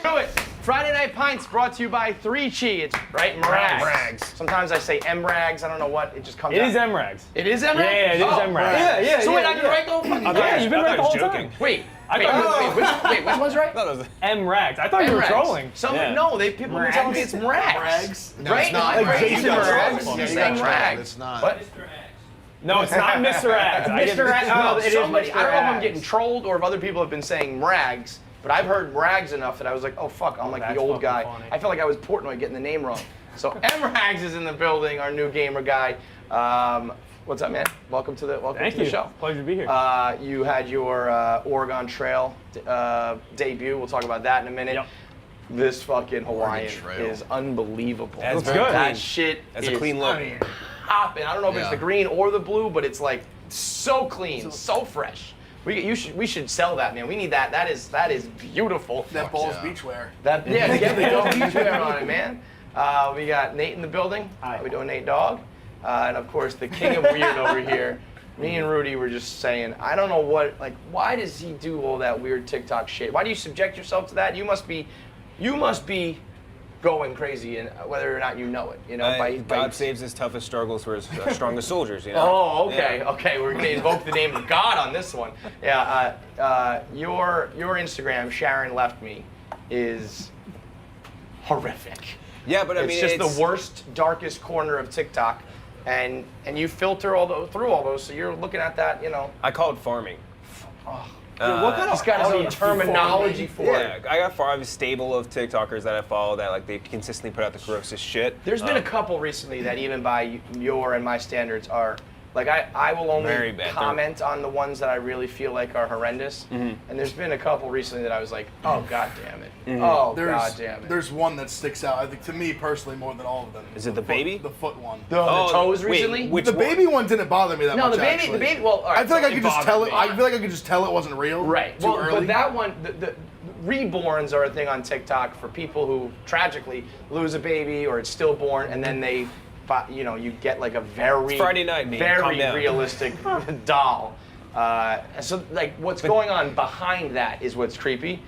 Do it. Friday Night Pints brought to you by 3Chi. It's right, Mrags. Sometimes I say M-Rags. I don't know what. It just comes out. It is M-Rags. It is M-Rags? Yeah, it is M-Rags. Yeah. So wait, I've been right the whole fucking time? Yeah, you've been right the whole time. Wait, which one's right? M-Rags. I thought you were trolling. No, people were telling me it's Mrags. No, right? it's not. Like Jason Mrags. You're saying Mrags. It's not. What? No, it's not Mr. Ags. Mr. Ags. No, it is somebody. Mr. I don't know if I'm Ags. getting trolled or if other people have been saying Mrags, but I've heard Mrags enough that I was like, oh fuck, I'm like the that's old guy. fucking funny. I felt like I was Portnoy getting the name wrong. So M-Rags is in the building, our new gamer guy. What's up, man? Welcome to the show. Pleasure to be here. You had your Oregon Trail debut. We'll talk about that in a minute. Yep. This fucking Hawaiian Trail. is unbelievable. That's good. That shit That's is a clean look. Hopping. I don't know if it's Yeah. the green or the blue, but it's like so clean, so fresh. We should sell that, man. We need that. That is beautiful. That Balls yeah. Beachwear. Get the Dog Beachwear on it, man. We got Nate in the building. Hi. How we doing, Nate Dog? And of course, the king of weird over here. Me and Rudy were just saying, I don't know why does he do all that weird TikTok shit? Why do you subject yourself to that? You must be going crazy, and whether or not you know it. You know, God saves his toughest struggles for his strongest soldiers. You know? Oh, okay, okay. We're gonna invoke the name of God on this one. Yeah. Your Instagram, Sharon left me, is horrific. Yeah, but I mean, it's just the worst, darkest corner of TikTok, and you filter through all those, so you're looking at that, you know. I call it farming. what kind He's got his own terminology for Yeah, it. I have a stable of TikTokers that I follow that like they consistently put out the grossest shit. There's been a couple recently that even by your and my standards are, like I will only Very bad. comment on the ones that I really feel like are horrendous. And there's been a couple recently that I was like, oh god damn it. Oh god damn it. There's one that sticks out, I think, to me personally more than all of them. Is it the baby? The foot one. The toes wait, recently? which The one? baby one didn't bother me that No, much. the actually. baby. Well, all right, I feel like so I could just bothered tell me. it. I feel like I could just tell it wasn't real. Right. Too Well, early. but that one, the reborns are a thing on TikTok for people who tragically lose a baby or it's stillborn, and then they, you get like a very It's Friday night, man. Calm very down. realistic doll. So like, what's going on behind that is what's creepy.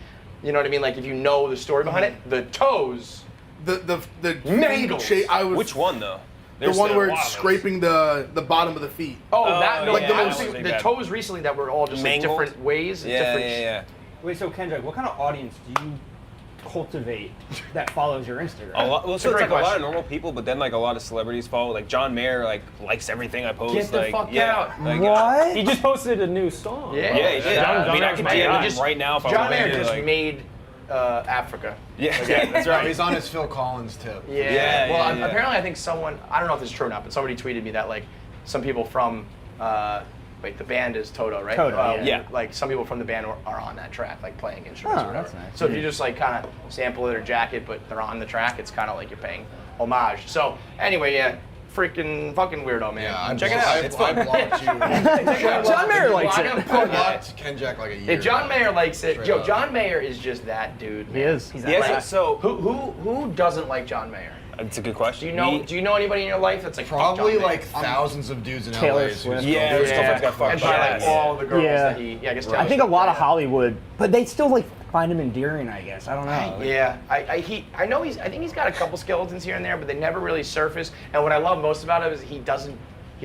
You know what I mean? Like if you know the story behind it, the toes. the Mangles. shape. Which one though? The one where it's scraping the bottom of the feet. That no, like I the was most- thinking the toes recently that were all just like Mangled? different ways. Yeah. Wait, so Kendrick, what kind of audience do you cultivate that follows your Instagram? A lot, well, so It's a it's like great a lot question. of normal people, but then like a lot of celebrities follow. Like John Mayer, likes everything I post. Get the like, fuck yeah, out. Like, He just posted a new song. Yeah. Yeah, he did. John I mean, I Mayer's could my DM guy. him right now if I John wanted Mayer to. just Like, made Africa. yeah, that's right. He's on his Phil Collins tip. Yeah. Well, yeah. apparently I think someone, I don't know if this is true or not, but somebody tweeted me that like some people from, the band is Toto, right? Toto, yeah. Like some people from the band are on that track, like playing instruments Oh, or whatever. that's nice. So if you just like kind of sample it or jacket, but they're on the track, it's kind of like you're paying homage. So anyway, yeah, fucking fucking weirdo, man. Yeah, Check it out. I blocked you. John Mayer likes it. I blocked Ken Jack like a year If John Mayer likes it, Straight yo, up. John Mayer is just that dude. Man. He is. He's that Yeah, guy. so Who doesn't like John Mayer? it's a good question. Do you know anybody in your life that's like fuck John Probably Mayer? like thousands of dudes in Taylor LA. who's Swift. just Yeah, go- there's stuff like that fucked and probably up. like all the girls Yeah. that I guess. Taylor I think a Swift, lot of yeah. Hollywood, but they still like find him endearing, I guess. I don't know. Yeah, I know I think he's got a couple skeletons here and there, but they never really surface. And what I love most about him is he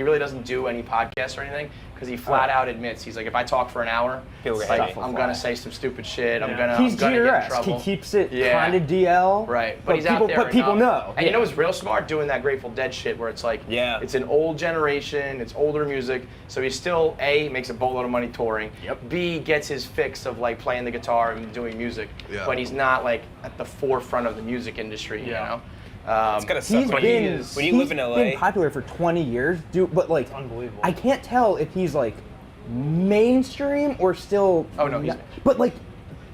really doesn't do any podcasts or anything because he flat out admits he's like, if I talk for an hour, People get like, happy. I'm gonna say some stupid shit. I'm He's gonna get in GRS. trouble. He keeps it Yeah. kind of DL. Right, but he's people, out there. But people enough. know. And you know what's real smart? Doing that Grateful Dead shit where it's like, it's an old generation, it's older music, so he still A, makes a boatload of money touring. Yep. B, gets his fix of like playing the guitar and doing music, Yeah. but he's not like at the forefront of the music industry. You know. It's gotta suck He's when been you live in LA. been popular for 20 years, dude. But like, unbelievable. I can't tell if he's like mainstream or still. Oh, no, he's- But like,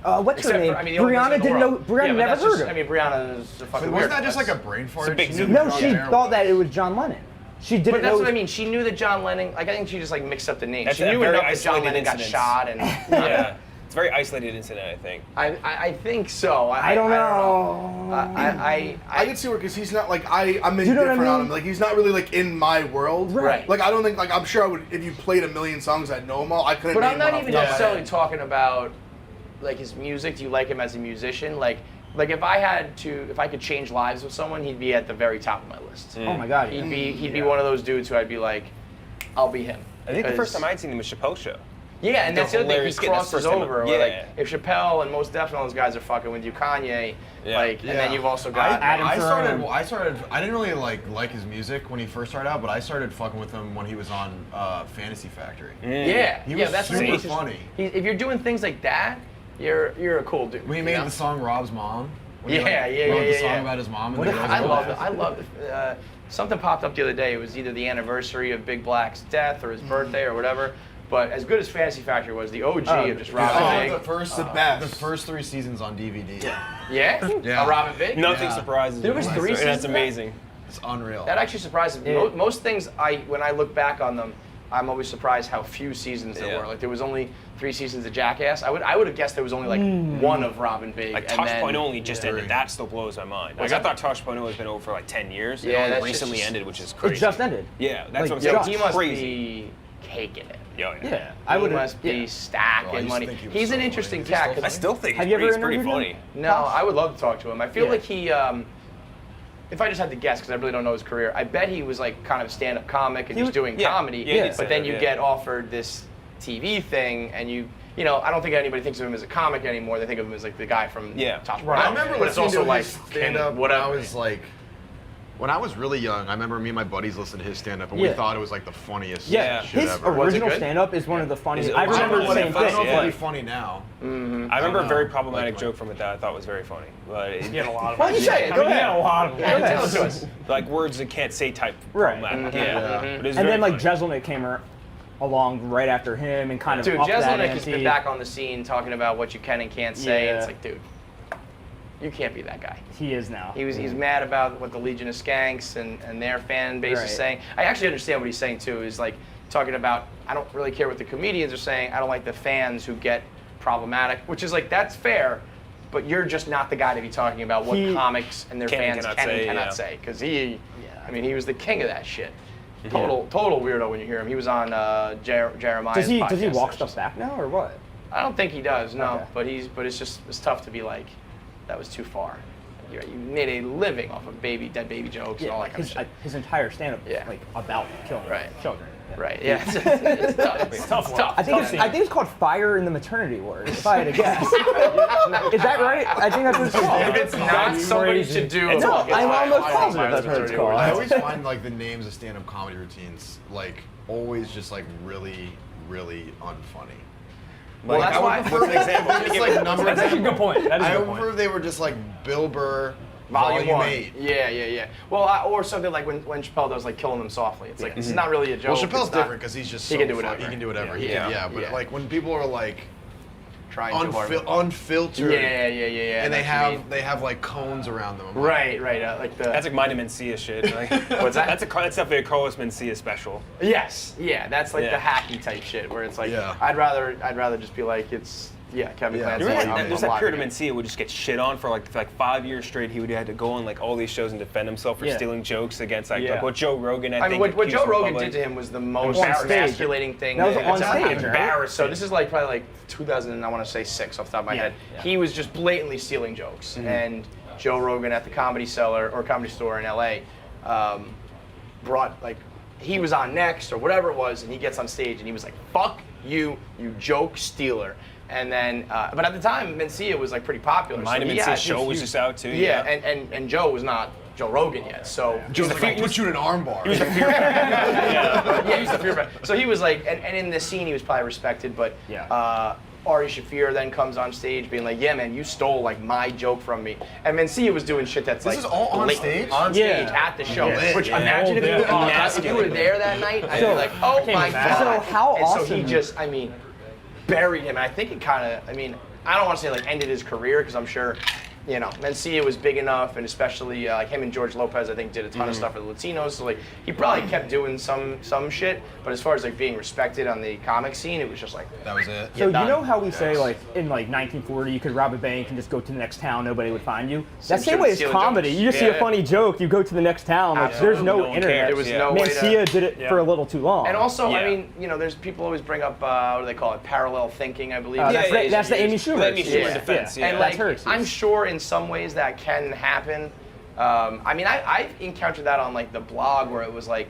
what's her Except name? for, I mean, the only person Brianna in the didn't know. world. Brianna Yeah, but never that's heard just, him. I mean, Brianna is a fucking Wasn't weird. that just like That's- a brain fart? big She zoom. knew No, John she Mayer thought was- that it was John Lennon. She didn't But that's know. what I mean. She knew that John Lennon. Like I think she just like mixed up the names. That's She a knew very enough that John isolated Lennon got incident. shot and. Yeah, it's a very isolated incident, I think. I think so. I don't know. I can see where, because he's not like I'm you know what I indifferent on mean? him. Like he's not really like in my world. Right. Like I don't think, like I'm sure I would, if you played a million songs I'd know them all. I couldn't. But name I'm not one even off the top of my necessarily head. talking about like his music. Do you like him as a musician? Like like if I could change lives with someone, he'd be at the very top of my list. Oh my God. He'd be one of those dudes who I'd be like, I'll be him. I think the first time I'd seen him was Chappelle's show. Yeah, and that's the other thing. He hilarious kid. That's the crosses first time- over. yeah. Like if Chappelle and Most Def and all those guys are fucking with you, Kanye, and then you've also got I started. I didn't really like his music when he first started out, but I started fucking with him when he was on Fantasy Factory. Yeah, He was that's super what funny. If you're doing things like that, you're a cool dude. When he made the song "Rob's Mom." When he, Yeah, wrote the song yeah. about his mom. What And if- the girls I love it. Something popped up the other day. It was either the anniversary of Big Black's death or his birthday or whatever. But as good as Fantasy Factory was, the OG of just Robin Big. the first 3 seasons on DVD. Yeah? Yeah. Robin Big? Nothing Yeah. surprises There me. was 3 seasons That's of that? amazing. It's unreal. That actually surprises me. Yeah. Most things, when I look back on them, I'm always surprised how few seasons there Yeah. were. Like there was only 3 seasons of Jackass. I would have guessed there was only like 1 of Robin Big. Like and Tosh then- Point only just ended. That still blows my mind. Like I thought Tosh Point has been over for like 10 years. Yeah, and that's only recently just- ended, which is crazy. It just ended. Yeah, that's Like, what I'm Yo, saying. just he must crazy. be caking it. Yeah. Yeah, I He would must be stacking Bro, I used to money. think he was He's so an funny. interesting Is he still cat. 'cause I still think Have you ever he's pretty interviewed funny. him? No, I would love to talk to him. I feel Yeah. like he, if I just had to guess, because I really don't know his career, I bet he was like kind of a stand-up comic and He just was- doing yeah, comedy. yeah, he did But then stand-up, you yeah. get offered this TV thing, and you know, I don't think anybody thinks of him as a comic anymore. They think of him as like the guy from Yeah. Tosh Right. Point. I remember but it's listening also to like his stand-up when whatever. I was like, when I was really young. I remember me and my buddies listened to his stand-up, and we Yeah. thought it was like the funniest Yeah, shit his ever. Was it original good? stand-up is one of the funniest. Is it- I I don't remember know the what same I don't know if thing. it'll yeah. be funny now. I remember a know. very problematic Like- joke from it that I thought was very funny. But it, Get a lot of Why don't you say it? Go I mean, ahead. yeah, a lot of Yeah, them. tell it to us. like words that can't say type Right. problematic. Mhm. Yeah. Mhm. But it was And very then like funny. Jeselnik came along right after him and kind of Dude, upped that Jeselnik has ante. been back on the scene talking about what you can and can't say. And it's Yeah. like, dude, you can't be that guy. He is now. He's mad about what the Legion of Skanks and their fan base Right. is saying. I actually understand what he's saying too. Is like talking about I don't really care what the comedians are saying. I don't like the fans who get problematic, which is like that's fair, but you're just not the guy to be talking about what He comics and their can and fans cannot can and say, cannot yeah. say because he. Yeah. I mean, he was the king of that shit. Total weirdo when you hear him. He was on Jeremiah's Does he podcast walk there. stuff back now or what? I don't think he does, no. Okay. But it's tough to be like, that was too far. You made a living off of dead baby jokes and all that kind of shit. His entire stand-up is Yeah. like about killing Right. children. Yeah. Right? Yeah. It's tough. It's tough. I think it's called Fire in the Maternity Ward. If I had to guess, is that right? I think that's what it's called. If it's not, somebody should do. No, I'm almost positive that's what it's called. I always find like the names of stand-up comedy routines like always just like really, really unfunny. Well, that's why. What's an example? Just like number. That's actually a good point. That is I a good point. remember they were just like Bill Burr, Volume 1. 8. Yeah. Well, or something like when Chappelle does like Killing Them Softly. It's like it's not really a joke. Well, Chappelle's it's not- different because he's just He so can do funny. whatever. He can do whatever. Yeah. But Yeah. like when people are like Trying too hard. unfiltered. Yeah. And they that's what you mean. have like cones around them. I'm like, Right. Like the. That's like Mind of Mencia shit. Like, What's that? That's definitely a Carlos Mencia special. Yes. Yeah. That's like Yeah. the hacky type shit where it's like Yeah. I'd rather just be like it's Kevin Yeah. Clancy. You remember Yeah, there's I'm that period of live again. Mencia would just get shit on for like 5 years straight. He would have to go on like all these shows and defend himself for Yeah. stealing jokes against like Yeah. what Joe Rogan I mean, think what accused Joe the Rogan public. did to him was the most On stage. emasculating thing. That was on that's stage, right? embarrassing. So this is like probably like 2000, I want to say 6 off the top of my Yeah, head. yeah. He was just blatantly stealing jokes, and Joe Rogan at the Comedy Cellar or Comedy Store in LA brought like he was on next or whatever it was, and he gets on stage and he was like, "Fuck you, you joke stealer." And then, but at the time, Mencia was like pretty popular. Mind of he Mencia's had- show was just out too. Yeah, and Joe was not Joe Rogan yet, so Joe's like, I'll put you in an armbar. yeah, he's the fear factor. So he was like, and in this scene he was probably respected, but Yeah. Ari Shaffir then comes on stage being like, yeah, man, you stole like my joke from me. And Mencia was doing shit that's This like is all on late- stage? On stage Yeah. at the show. Yeah. Which Yeah. imagine if you, Yeah. if you were there that night, I'd So- be like, oh my god. So how and so awesome- he just, I mean, buried him. And I think it kind of, I mean, I don't want to say like ended his career because I'm sure, you know, Mencia was big enough, and especially like him and George Lopez, I think, did a ton of stuff for the Latinos. So like, he probably kept doing some shit, but as far as like being respected on the comic scene, it was just like, That was it. So you done. know how we say like in like 1940 you could rob a bank and just go to the next town, nobody would find you. That same way as stealing comedy. jokes. You just see a Yeah. funny joke, you go to the next town. Like there's no, No one internet. cares. there was Yeah. no way to. Mencia did it for a little too long. And also, I Yeah. mean, you know, there's people always bring up what do they call it, parallel thinking, I believe. that's phrase the Amy used. Schumer. Amy Schumer Yeah. defense. And Yeah. like, That's her excuse. I'm sure in some ways that can happen. I mean, I've encountered that on like the blog where it was like,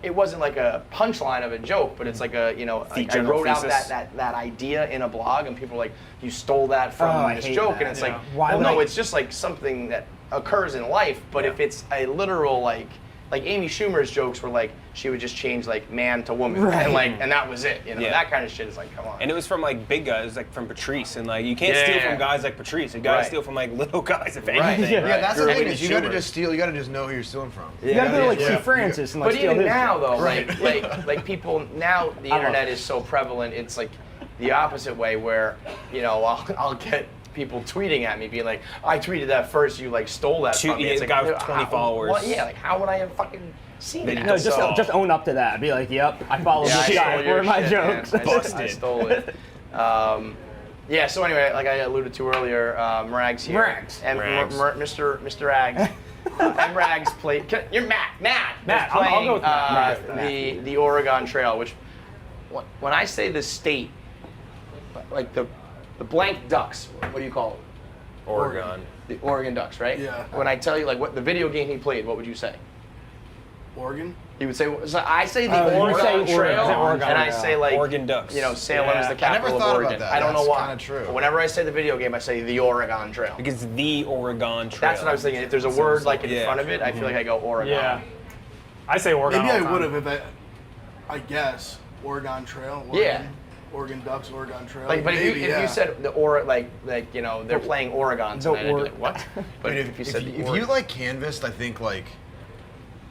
it wasn't like a punchline of a joke, but it's like a, you know, like I wrote out that idea in a blog, and people are like, you stole that from this joke, and it's like, well, no, it's just like something that occurs in life. But if it's a literal like Amy Schumer's jokes were like she would just change like man to woman, and that was it. You know, that kind of shit is like, come on. And it was from like big guys, like from Patrice, and like you can't steal from guys like Patrice. You gotta steal from like little guys, if anything. Yeah, that's the thing is you gotta just steal. You gotta just know who you're stealing from. You gotta go to like St. Francis and like But steal even his now jokes. though, like people now the internet is so prevalent. It's like the opposite way where, you know, I'll get people tweeting at me being like, I tweeted that first, you like stole that from me. It's a like, guy with 20 followers. Well, yeah, like how would I have fucking seen that? No, just own up to that. Be like, yep, I followed this guy. Where are my jokes? I stole it. Yeah. So anyway, like I alluded to earlier, Rags here. Rags. And Mr. Rags. And Rags played. You're Matt. I'll go with Matt. The Oregon Trail, which when I say the state, like the blank ducks, what do you call it? Oregon. The Oregon Ducks, right? Yeah. When I tell you like what the video game he played, what would you say? Oregon? He would say, so I say the Oregon Trail, and I say like Oregon Ducks. You know, Salem is the capital of Oregon. I don't know why. True. But whenever I say the video game, I say the Oregon Trail. Because the Oregon Trail. That's what I was thinking. If there's a word like in front of it, I feel like I go Oregon. Yeah. I say Oregon. Maybe all I the time. would have if I guess Oregon Trail. Oregon Ducks, Oregon Trail. Like, but maybe, if you said the like you know they're playing Oregon tonight, I'd be like, what? But if you said if you like canvassed, I think like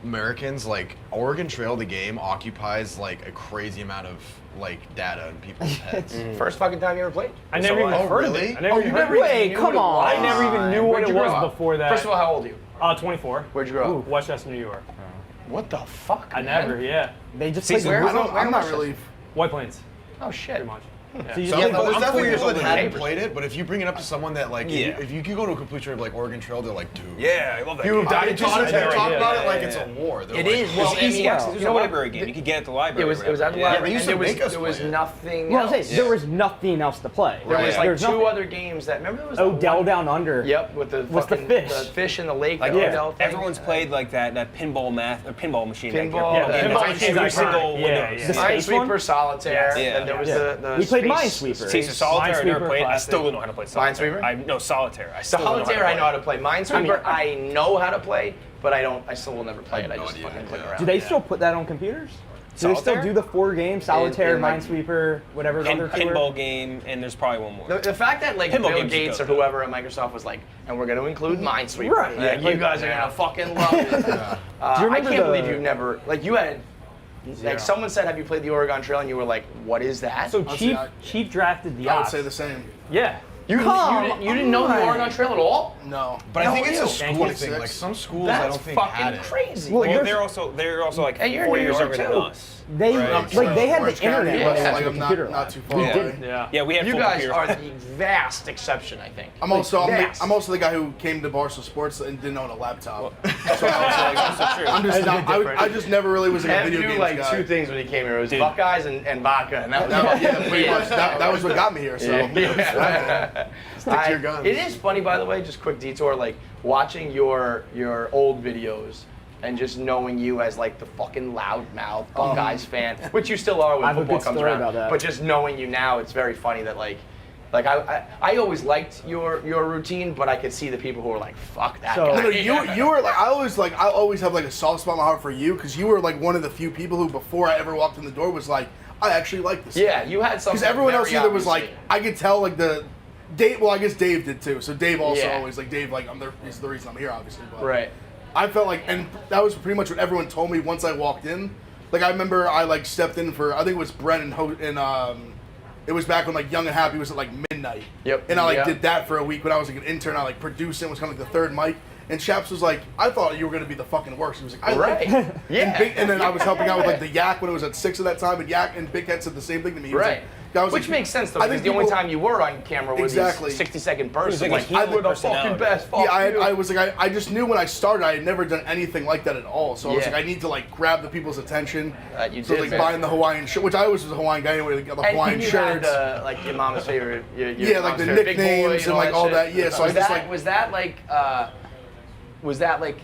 Americans, like Oregon Trail, the game occupies like a crazy amount of like data in people's heads. First fucking time you ever played? I never even heard of it. I never even heard of it. Wait, come on. I never even knew what it was before that. First of all, how old are you? 24. Where'd you grow up? Westchester, New York. What the fuck? I man? never, yeah. They just See, played where- I'm not really. White Plains, Oh shit. pretty much. So you So just there's definitely 4 years people older that than hadn't neighbors. played it, but if you bring it up to someone that like, Yeah. if you could go to a complete trip like Oregon Trail, they're like, dude. Yeah, I love that. You game. they talk Solitary, about yeah, it like yeah, it's yeah. a war. They're It like, is. Well, It's easy and access. It was you a know what? library game. You could get at the library. It was at the Yeah, library. they used and to make us there was play it. nothing Well, else. I say, there was nothing else to play. There was like There's two nothing. other games that remember there was that Odell one- Down Under. Yep, with the What's the fucking fish? the fish in the lake. Like, the Odell thing. everyone's played like that pinball machine. Pinball, Like, yeah, and pinball it's machine's every iconic. single Yeah, Windows. yeah. The space Minesweeper, one? Solitaire, Yes. and there was Yeah. the We played space- Minesweeper. See, so Solitaire, I never Minesweeper, played. I classic. still don't know how to play Solitaire. Minesweeper? No, Solitaire. I still don't know how to Solitaire, play. I know how to play. Minesweeper, I know how to play, but I still will never play it. I just fucking click around. Do they still put that on computers? Do they still Solitaire? do the 4 games? Solitaire, in, like- Minesweeper, whatever the other two were? Pinball game, and there's probably one more. The fact that like Pinball Bill games Gates you or go, whoever at Microsoft was like, and we're going to include Minesweeper. Right. Yeah, you guys are going to fucking love it. Do you I remember can't believe the- you've never like you had. Like someone said, have you played the Oregon Trail? And you were like, what is that? So Honestly, Chief drafted the I would Ox. say the same. Yeah. you didn't know the Oregon Trail at all? No. But I think it's a school Yankee thing. 6. Like some schools, I That's don't think had fucking it. crazy. Well, Well, you're- they're also like And you're in 4 New years York, younger than too. us. They Right. like they had Orange the internet County, when yeah. they like had I'm the not computer. too We far didn't. away. Yeah. Yeah, we had You full guys computer. are the vast exception, I think. I'm also Vast. I'm also the guy who came to Barstool Sports and didn't own a laptop. So also true. I'm just not, I just never really was like a Kev video knew games like guy. 2 things when he came here. It was Buckeyes and vodka, and that was Yeah, pretty much. That was what got me here. So Stick to your guns. It is funny, by the way, just quick detour, like watching your old videos and just knowing you as like the fucking loudmouth Buckeyes fan, which you still are I when have a football good comes story around. about that. But just knowing you now, it's very funny that like I always liked your routine, but I could see the people who were like, fuck that So- guy. No, you were like I always have like a soft spot in my heart for you because you were like one of the few people who before I ever walked in the door was like I actually like this. Yeah, you had something. Because everyone else very either was obviously- like I could tell like the Dave. Well, I guess Dave did too. So Dave also Yeah. always like Dave like is the reason I'm here obviously. But right. I felt like, and that was pretty much what everyone told me once I walked in. Like I remember I like stepped in for I think it was Brent and it was back when like Young and Happy was at like midnight. Yep. And I like Yeah. did that for a week when I was like an intern. I like produced it. It was kind of like the third mic. And Chaps was like, I thought you were gonna be the fucking worst. He was like, I like Right. it. Yeah. And then I was helping out with like the Yak when it was at 6 at that time, and Yak and Big Head said the same thing to me. He was Right. like, Which makes sense though, I because think the only people- time you were on camera was Exactly. these 60-second bursts. It was like a I human would the personality. fucking best. Fuck Yeah, you. I was like, I just knew when I started, I had never done anything like that at all. So I was Yeah. like, I need to like grab the people's attention. You So did, like man. buying the Hawaiian shirt, which I was a Hawaiian guy anyway, the Hawaiian and you shirts. had like your mama's favorite. Your Yeah, like mom's the favorite big boy nicknames and like all shit. that. Yeah, so I was just that like was that like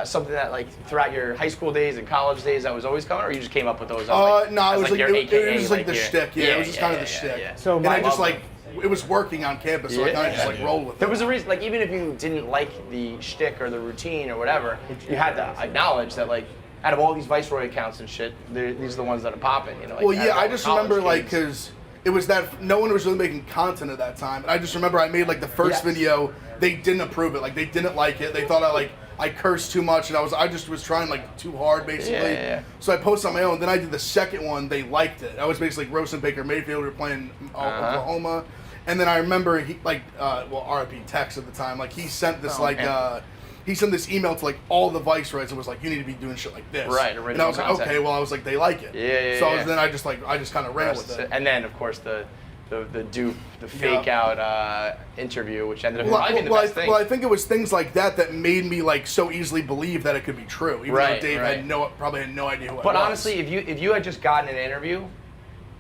something that like throughout your high school days and college days that was always coming, or you just came up with those? no, it as, was like your it AKA, was like the your- shtick. Yeah, it was just kind of the shtick. yeah. So and my- I just like it was working on campus, so I kind of just like rolled with it. There was a reason, like even if you didn't like the shtick or the routine or whatever, you had to acknowledge that like out of all these Viceroy accounts and shit, these are the ones that are popping. You know. Like, Well, out of yeah, all I the just college remember like kids. because it was that no one was really making content at that time, and I just remember I made like the first Yes. video, they didn't approve it, like they didn't like it, they thought I cursed too much, and I just was trying like too hard basically. Yeah. So I posted on my own. Then I did the second one, they liked it. I was basically like roasting Baker Mayfield. We were playing Oklahoma, and then I remember he like RIP Tex at the time, like he sent this he sent this email to like all the Viceroys and was like, you need to be doing shit like this. Right, And I original was like, content. okay, well I was like, they like it. Yeah, So yeah. then I just kind of ran with it. And then of course the dupe, the fake out interview, which ended up probably being the Well, best thing. well, I think it was things like that that made me like so easily believe that it could be true, even Right, though Dave right. probably had no idea who I But was. honestly, if you had just gotten an interview,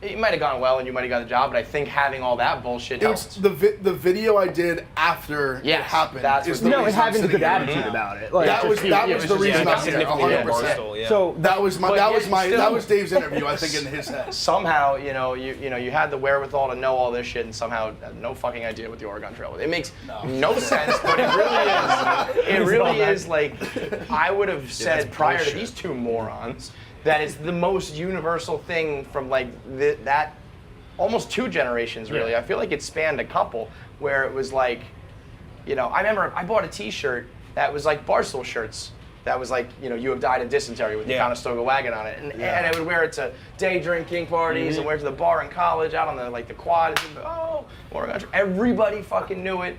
it might have gone well and you might have got the job. But I think having all that bullshit it was helped. the video I did after it Yes, happened. that's is what- the No, and reason I'm having a sitting good here. attitude about it. Like, That was it the was just- reason yeah, I'm here. significantly 100%. Barstool, yeah. So That was But that yet was my still- that was Dave's interview. I think in his head. Somehow, you had the wherewithal to know all this shit, and somehow had no fucking idea what the Oregon Trail was. It makes no sense, but it really is. It really is like I would have said that's prior to bullshit. these two morons that it's the most universal thing from like that almost two generations really. I feel like it spanned a couple where it was like, I remember I bought a T-shirt that was like Barstool shirts. That was like, you have died of dysentery with the Yeah. Conestoga wagon on it. And I would wear it to day drinking parties and wear it to the bar in college, out on the quad. And, Oregon Trail. Everybody fucking knew it.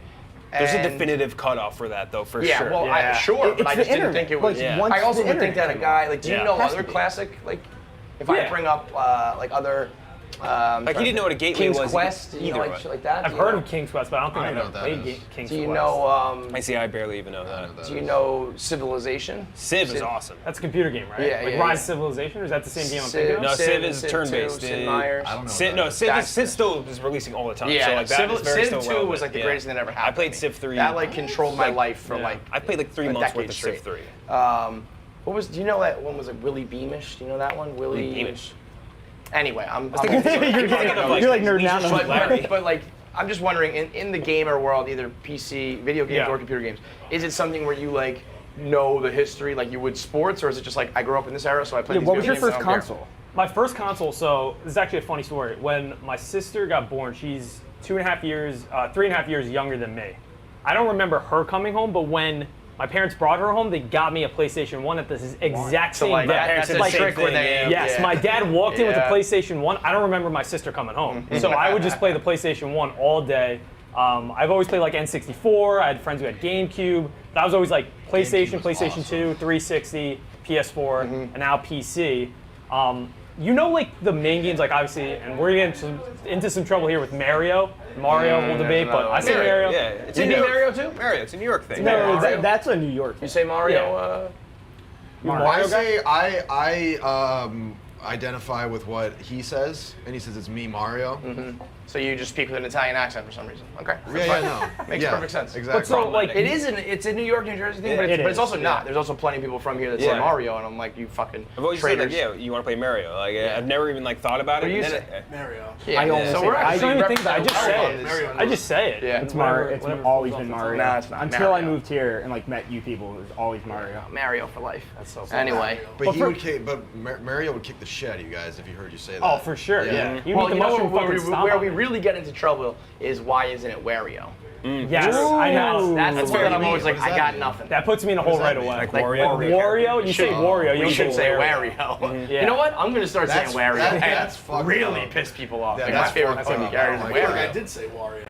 There's a And- definitive cutoff for that, though, for yeah, sure. well, Yeah. sure, but It's I the just didn't internet. think it was. Like, Yeah. once I also the would think that a internet guy, like, do you Yeah. know Has other to be. classic, like, if I Yeah. bring up, like, other, Like, he didn't know what a gateway King's was Quest, either like, way. shit like that? I've Do you heard know? of King's Quest, but I don't think I I've don't ever know played what that is. King's Do you Quest. know, I see, I barely even know that. do you know Civilization? Civ is awesome. That's a computer game, right? Yeah, like yeah, Rise yeah. Civilization, or is that the same game I'm Civ- thinking No, of? Civ is Civ turn-based. 2, Sid Meier's. I don't know. Civ, what no, that is. Civ still is releasing all the time. Yeah, so like that Civ, is very Civ still 2 was like the relevant, greatest thing that ever happened. I played to me. Civ 3. That like controlled my life for Yeah. like I played like 3 a months decade worth of straight. Civ 3. Do you know that one was like Willie Beamish? Do you know that one? Willie Beamish. Anyway, I'm You're like nerding out on but, but like, I'm just wondering, in the gamer world, either PC, video games, Yeah. or computer games, is it something where you like know the history like you would sports, or is it just like I grew up in this era, so I play these what was video your games, first I don't care? console? My first console, so this is actually a funny story. When my sister got born, she's 3.5 years younger than me. I don't remember her coming home, but when my parents brought her home, they got me a PlayStation 1 at this exact So same like day. that's a Like, trick where thing, they. Yes, yeah. my dad walked in with the Yeah. PlayStation 1. I don't remember my sister coming home. So I would just play the PlayStation 1 all day. I've always played like N64. I had friends who had GameCube. But I was always like PlayStation, GameCube was PlayStation awesome. 2, 360, PS4, and now PC. Like the main games, like obviously, and we're getting into some trouble here with Mario. We'll debate, but I say Mario. Yeah, it's You a do New York. Mario too? Mario, it's a New York thing. No, Mario. that's a New York You thing. say Mario? Mario I say I identify with what he says, and he says it's me, Mario. So you just speak with an Italian accent for some reason? Okay. Yeah, yeah, no. Makes Yeah, perfect sense. Exactly. But so like It's a New York, New Jersey thing, but It it's is, also not. yeah. There's also plenty of people from here that say Yeah. Mario, and I'm like, you fucking I've always said traitors. like, yeah, you want to play Mario. Like, I've never even like thought about it. What do you and then say? Mario. Yeah. I almost so say- we're I I actually don't even think about it. I just representing say on it. this. Mario. I just say it. Yeah. It's Mario. It's Whatever always floats been off the tongue. Mario. Nah, it's not. Until I Mario. moved here and like met you people, it was always Mario. Mario for life. That's so Anyway. But he would kick, Mario would kick the shit out of you guys if he heard you say that. Oh, for sure. Yeah. You Well, need the you know mushroom where, fucking we, stomp where on we it. really get into trouble is why isn't it Wario? Yes, I know. That's the one very that I'm always mean. like, What does I that got mean? nothing. That puts me in a hole does right that mean? away. Like Like Wario. Wario, you say Wario, you You say should say Wario. Wario. Yeah. You know what? I'm gonna start saying That's- Wario. that- and that's fucked really up. piss people off. Yeah, Like my that's favorite fucked fucking up. character Oh is my I feel Wario. like I did say Wario.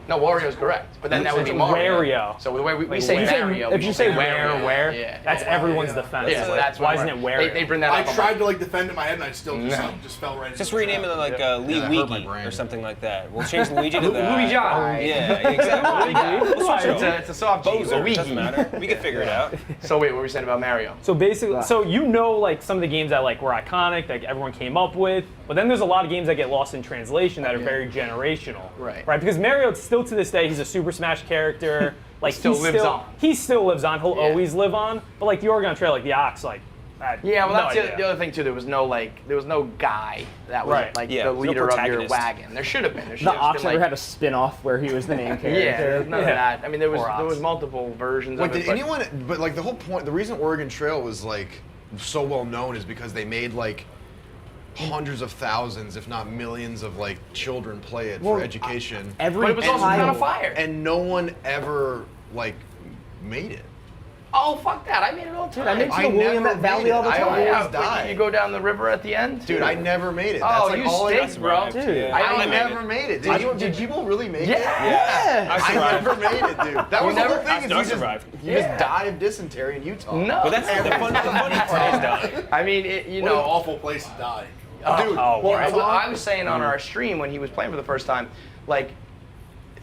No, Wario's correct, but then that would be Mario. Wario. So the way we say you say- Mario, if we you say say where, yeah. that's everyone's defense. Yeah, so Like, that's why isn't it Wario? They bring that I up. tried to like defend it in my head, and I still just fell right. Just into the rename it trap. like that hurt my Luigi brain. or something like that. We'll change Luigi to that. Luigi. Yeah, exactly. We'll switch it over. It's a soft G. Bowser, Luigi. doesn't matter. We can figure it out. So wait, what were we saying about Mario? So basically, so you know, like some of the games that like were iconic, that everyone came up with, but then there's a lot of games that get lost in translation that are very generational. Right. Right. Because Mario, still to this day, he's a Super Smash character. Like Still lives on. He still lives on. He'll Yeah. always live on. But like the Oregon Trail, like the Ox, like. Yeah, well, no that's idea. the other thing too. There was no guy that was Right. like Yeah, the there's no leader of your protagonist. wagon. There should have been. There should The have Ox been never like, had a spin-off where he was the main character. yeah, there's none of Yeah. that. I mean, there was Or multiple versions Wait, of it. did but anyone? But like the whole point, the reason Oregon Trail was like so well known is because they made like hundreds of thousands, if not millions, of like children play it for education, Every But it was also time- kind of fire. and no one ever like made it. Oh, fuck that! I made it all the time. I made it to I the William never Valley made all the it. I time. always yeah, die. you go down the river at the end, Dude, I never made it. That's Oh, like you all I stink, bro. survived. Dude, Yeah. I made never it. made it. Did people really make it? Yeah. I I survived. never made it, dude. That was the never- whole thing. Is I you just, survived. you just die of dysentery in Utah. No. But that's the funny part is that. I mean, What an know, awful place to die. Dude, Oh, well, right. I was saying on our stream when he was playing for the first time, like,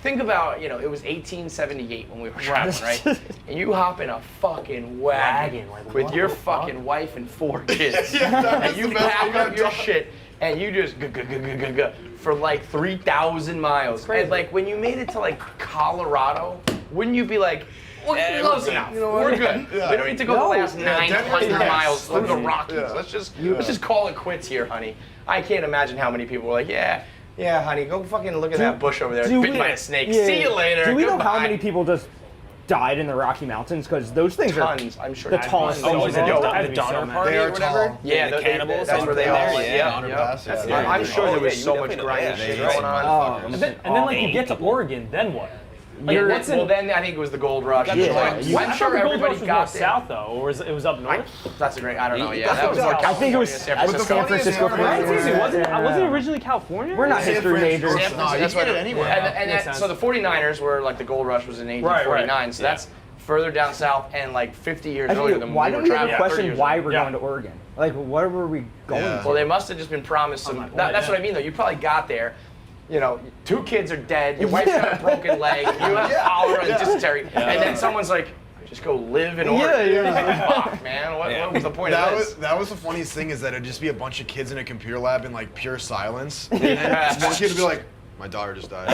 think about, it was 1878 when we were traveling, right? And you hop in a fucking wagon Like, with what your the fucking wife and 4 kids, that was and you the best pack thing up I've your done. shit, and you just go for like 3,000 miles. crazy. And like when you made it to like Colorado, wouldn't you be like, well, Yeah, close we're enough. good. We're good. Yeah. We don't need to go No. the last Yeah, 900 Denver's nice. miles through the Rockies. Yeah. Let's just call it quits here, honey. I can't imagine how many people were like, yeah, honey, go fucking look at that bush over there. do Bitten we- by a snake. Yeah. See you later. Do we know how Goodbye." many people just died in the Rocky Mountains? Because those things Tons, I'm sure. the tallest Oh, things was in it the the world. That'd The be so Donner mad. Party They or are whatever? tall. Yeah, the cannibals. That's where they all. Yeah. Yeah, Donner yeah. Pass, That's- yeah. I'm sure there was you so much definitely know. grimy Yeah, shit they going on. Oh, And then like you get to Oregon, then what? Like, Yeah, what's in, well, then I think it was the gold rush. Yeah. So, I I'm I thought sure the Gold everybody Rush was got more there. south though, or it was up north? That's a great. I don't know. Yeah, That's that was what like I think it was San at the Francisco. San Francisco. San Right, Francisco. it's easy. Yeah. Wasn't it originally California? We're not San history Francisco. majors. San No, you That's can get what- it anywhere. And Makes that, sense. so the 49ers were like the gold rush was in 1849. So Yeah. that's further down south and like 50 years Actually, earlier than why we don't were we traveling. ever 30 question years why ago. we're Yeah. going to Oregon? Like, what were we going Yeah. for? Well, they must have just been promised some. my point, That's yeah. what I mean, though. You probably got there. 2 kids are dead. Your wife's got a broken leg. You have cholera and dysentery, and then someone's like, "Just go live in Oregon." Yeah. Like, fuck, man. What was the point That of was this? that was the funniest thing is that it'd just be a bunch of kids in a computer lab in like pure silence, and then one kid would be like, "My daughter just died."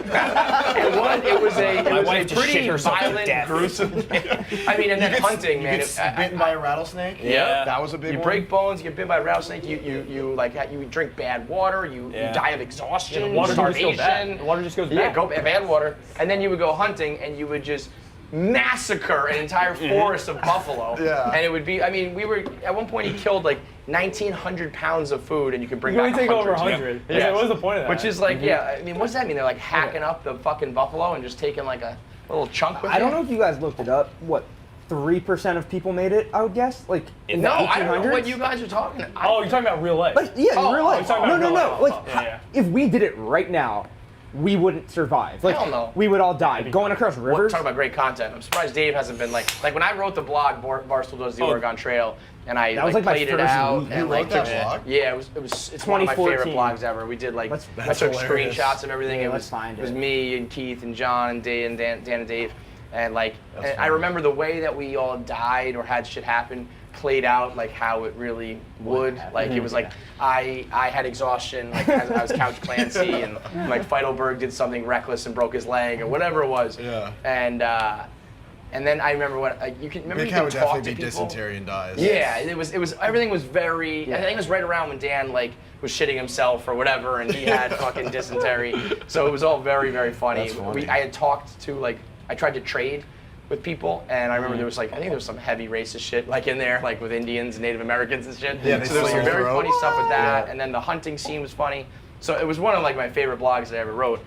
It was My a wife just shit pretty herself to violent, death. gruesome game. I mean, and then hunting, man. You get bitten by a rattlesnake. Yeah. that was a big You one. break bones, you get bit by a rattlesnake, you drink bad water, you Yeah. die of exhaustion, The water just goes starvation. bad. The water just goes Yeah, bad. bad water. And then you would go hunting and you would just massacre an entire forest of buffalo. Yeah. And it would be, I mean, we were, at one point he killed like 1,900 pounds of food and you could bring You back only take over 100. 100. Yeah. What was the point of that? Which is like, I mean, what does that mean? They're like hacking up the fucking buffalo and just taking like a little chunk with I don't it? know if you guys looked it up. What, 3% of people made it, I would guess? Like, in the No, 1800s? I don't know what you guys are talking about. Oh, you're talking about real life. Like, yeah, Oh, in real oh, life. you're talking No, about no, real no. life. Like, Yeah, yeah. if we did it right now, we wouldn't survive. Like, Hell no. we would all die. Going across What, rivers. talk about great content. I'm surprised Dave hasn't been like when I wrote the blog, Barstool does the Oregon Trail, and I That was like my played it first out week. and You like wrote that took- blog? Yeah, it's one of my favorite 2014. blogs ever. We did like I That's took hilarious. screenshots of everything. Yeah, it let's was find it was it. me and Keith and John and Dave and Dan and Dave, and like and I remember the way that we all died or had shit happen played out like how it really would. Like it was like I had exhaustion, like I was Couch Clancy, and like Feitelberg did something reckless and broke his leg or whatever it was. Yeah. And then I remember what you can remember. Big You Cat could would talk definitely to be people. dysentery and dies. Yeah, it was everything was very. I think it was right around when Dan like was shitting himself or whatever, and he had fucking dysentery. So it was all very very funny. That's funny. I had talked to like I tried to trade with people, and I remember there was like I think there was some heavy racist shit like in there, like with Indians and Native Americans and shit. Yeah, they so there was slit some your very throat. funny stuff with that, Yeah. and then the hunting scene was funny. So it was one of like my favorite blogs that I ever wrote.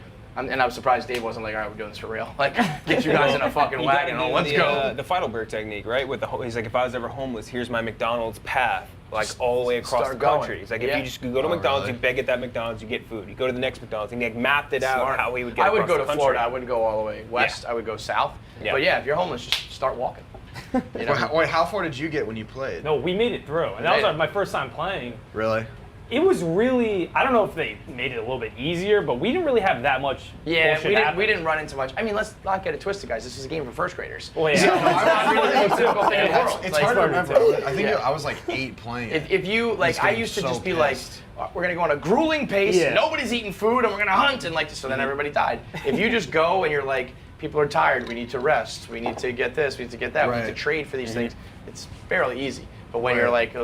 And I was surprised Dave wasn't like, all right, we're doing this for real. Like, get you guys in a fucking wagon and let's go. The Feitelberg technique, right? With he's like, if I was ever homeless, here's my McDonald's path, like all the way across the country. Going. He's like, if you just go to McDonald's, you beg at that McDonald's, you get food. You go to the next McDonald's, and he like mapped it out how he would get across the country. I would go to Florida. I wouldn't go all the way west. I would go south. Yeah. But yeah, if you're homeless, just start walking. You know? Wait, how far did you get when you played? No, we made it through, and that was my first time playing. Really? It was really, I don't know if they made it a little bit easier, but we didn't really have that much bullshit we didn't run into much. I mean, let's not get it twisted, guys. This is a game for first graders. Well, yeah. So it's not really the most difficult thing in the world. It's Like, hard to remember. I think I was like 8 playing. If you, like, Just I getting used to so just be pissed. like, we're going to go on a grueling pace, Yeah. nobody's eating food, and we're going to hunt, and like, so then everybody died. If you just go and you're like, people are tired, we need to rest, we need to get this, we need to get that, we need to trade for these things, it's fairly easy. But when you're like,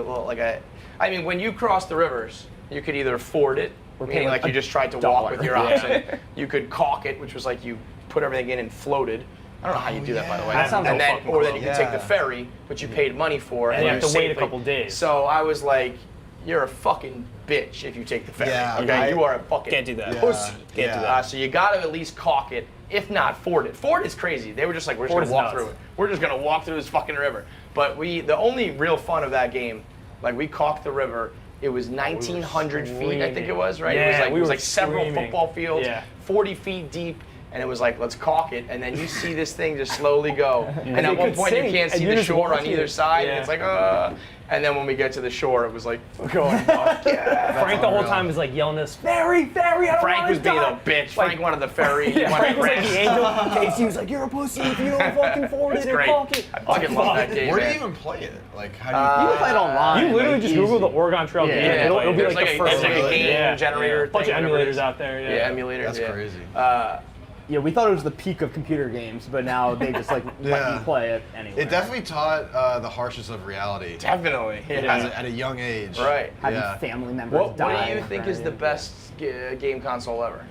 I mean, when you cross the rivers, you could either ford it, meaning like you just tried to walk with your oxen. You could caulk it, which was like you put everything in and floated. I don't know how you do that, by the way. That sounds and so then, fucking or then you cool. could take the ferry, which you paid money for, And you have to wait a safely- couple days. So I was like, you're a fucking bitch if you take the ferry. Yeah, okay, right. you are a fucking Can't do that. pussy. Yeah. Can't do that. So you got to at least caulk it, if not ford it. Ford is crazy. They were just like, we're just Ford gonna walk is nuts. through it. We're just gonna walk through this fucking river. But the only real fun of that game, like we caulked the river. It was 1,900 feet, I think it was, right? Yeah, it we was were like several screaming. football fields, Yeah. 40 feet deep. And it was like, let's caulk it, and then you see this thing just slowly go. And at it one could point you sink, can't and see you the just shore watch on it. either side, and Yeah. it's like, and then when we get to the shore, it was like, Going Frank the whole time was like yelling this, ferry, I don't Frank wanna was being die." a bitch. Frank wanted the ferry. He Yeah, wanted Frank was like rest. the angel. Casey was like, you're a pussy if you don't fucking forward It's it or great. caulk it. I fucking love that game, Where do man. you even play it? Like, how do you You can play it online. You literally like, just easy. Google the Oregon Trail game. Yeah, It'll be there's like the first there's like a thing. game generator Bunch of thing, whatever it emulators is. out there. Yeah, emulators. That's yeah. crazy. Yeah, we thought it was the peak of computer games, but now they just like let Yeah. you play it anyway. It definitely taught the harshness of reality Definitely. at a young age. Right. Having Yeah. family members What die. do you think is the best game console ever?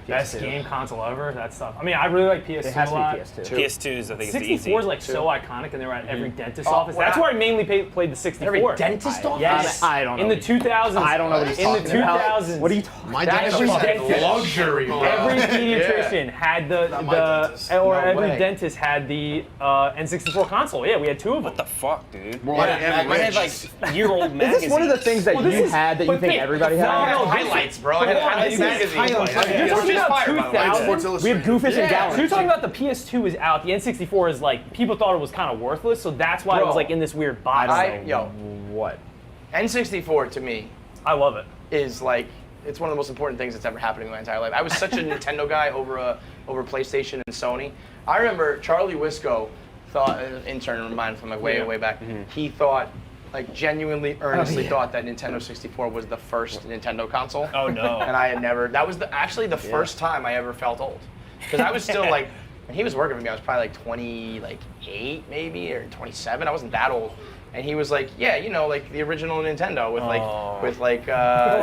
Best game console ever. That stuff. I mean, I really like PS2 It has a to lot. be PS2. PS2s, I think it's easy. 64 is like so iconic, and they were at every dentist Oh, office. well, That's where I mainly played the 64. Every dentist office? Yes. I don't know. In the 2000s. I don't know what he's In the talking about. 2000s. What are you talking My That dentist is was like dentist. luxury, bro. Every pediatrician had Not my dentist. every way. dentist had the N64 console. Yeah, we had 2 of them. What the fuck, dude? More Yeah, like yeah, rich. I had like Year-old Is magazines. this one of the things that Well, this you is- had that you but think think- everybody no, had? no, highlights, bro. I had Hold on, highlights this is magazine. highlights. Like, Yeah. You're which talking is about fire, by the way. 2000? Sports We Illustrated. have Goofus and So Gallant. you're talking about the PS2 is out. The N64 is like people thought it was kind of worthless, so that's why it was Bro, like in this weird box. What? N64 to me I love it. is like, it's one of the most important things that's ever happened in my entire life. I was such a Nintendo guy over PlayStation and Sony. I remember Charlie Wisco thought, an intern of mine from like way back, he thought, like genuinely, earnestly thought that Nintendo 64 was the first Nintendo console. Oh, no. And I had never, that was actually the first time I ever felt old. Because I was still like, and he was working with me, I was probably like 28 maybe, or 27, I wasn't that old. And he was like, yeah, you know, like the original Nintendo with like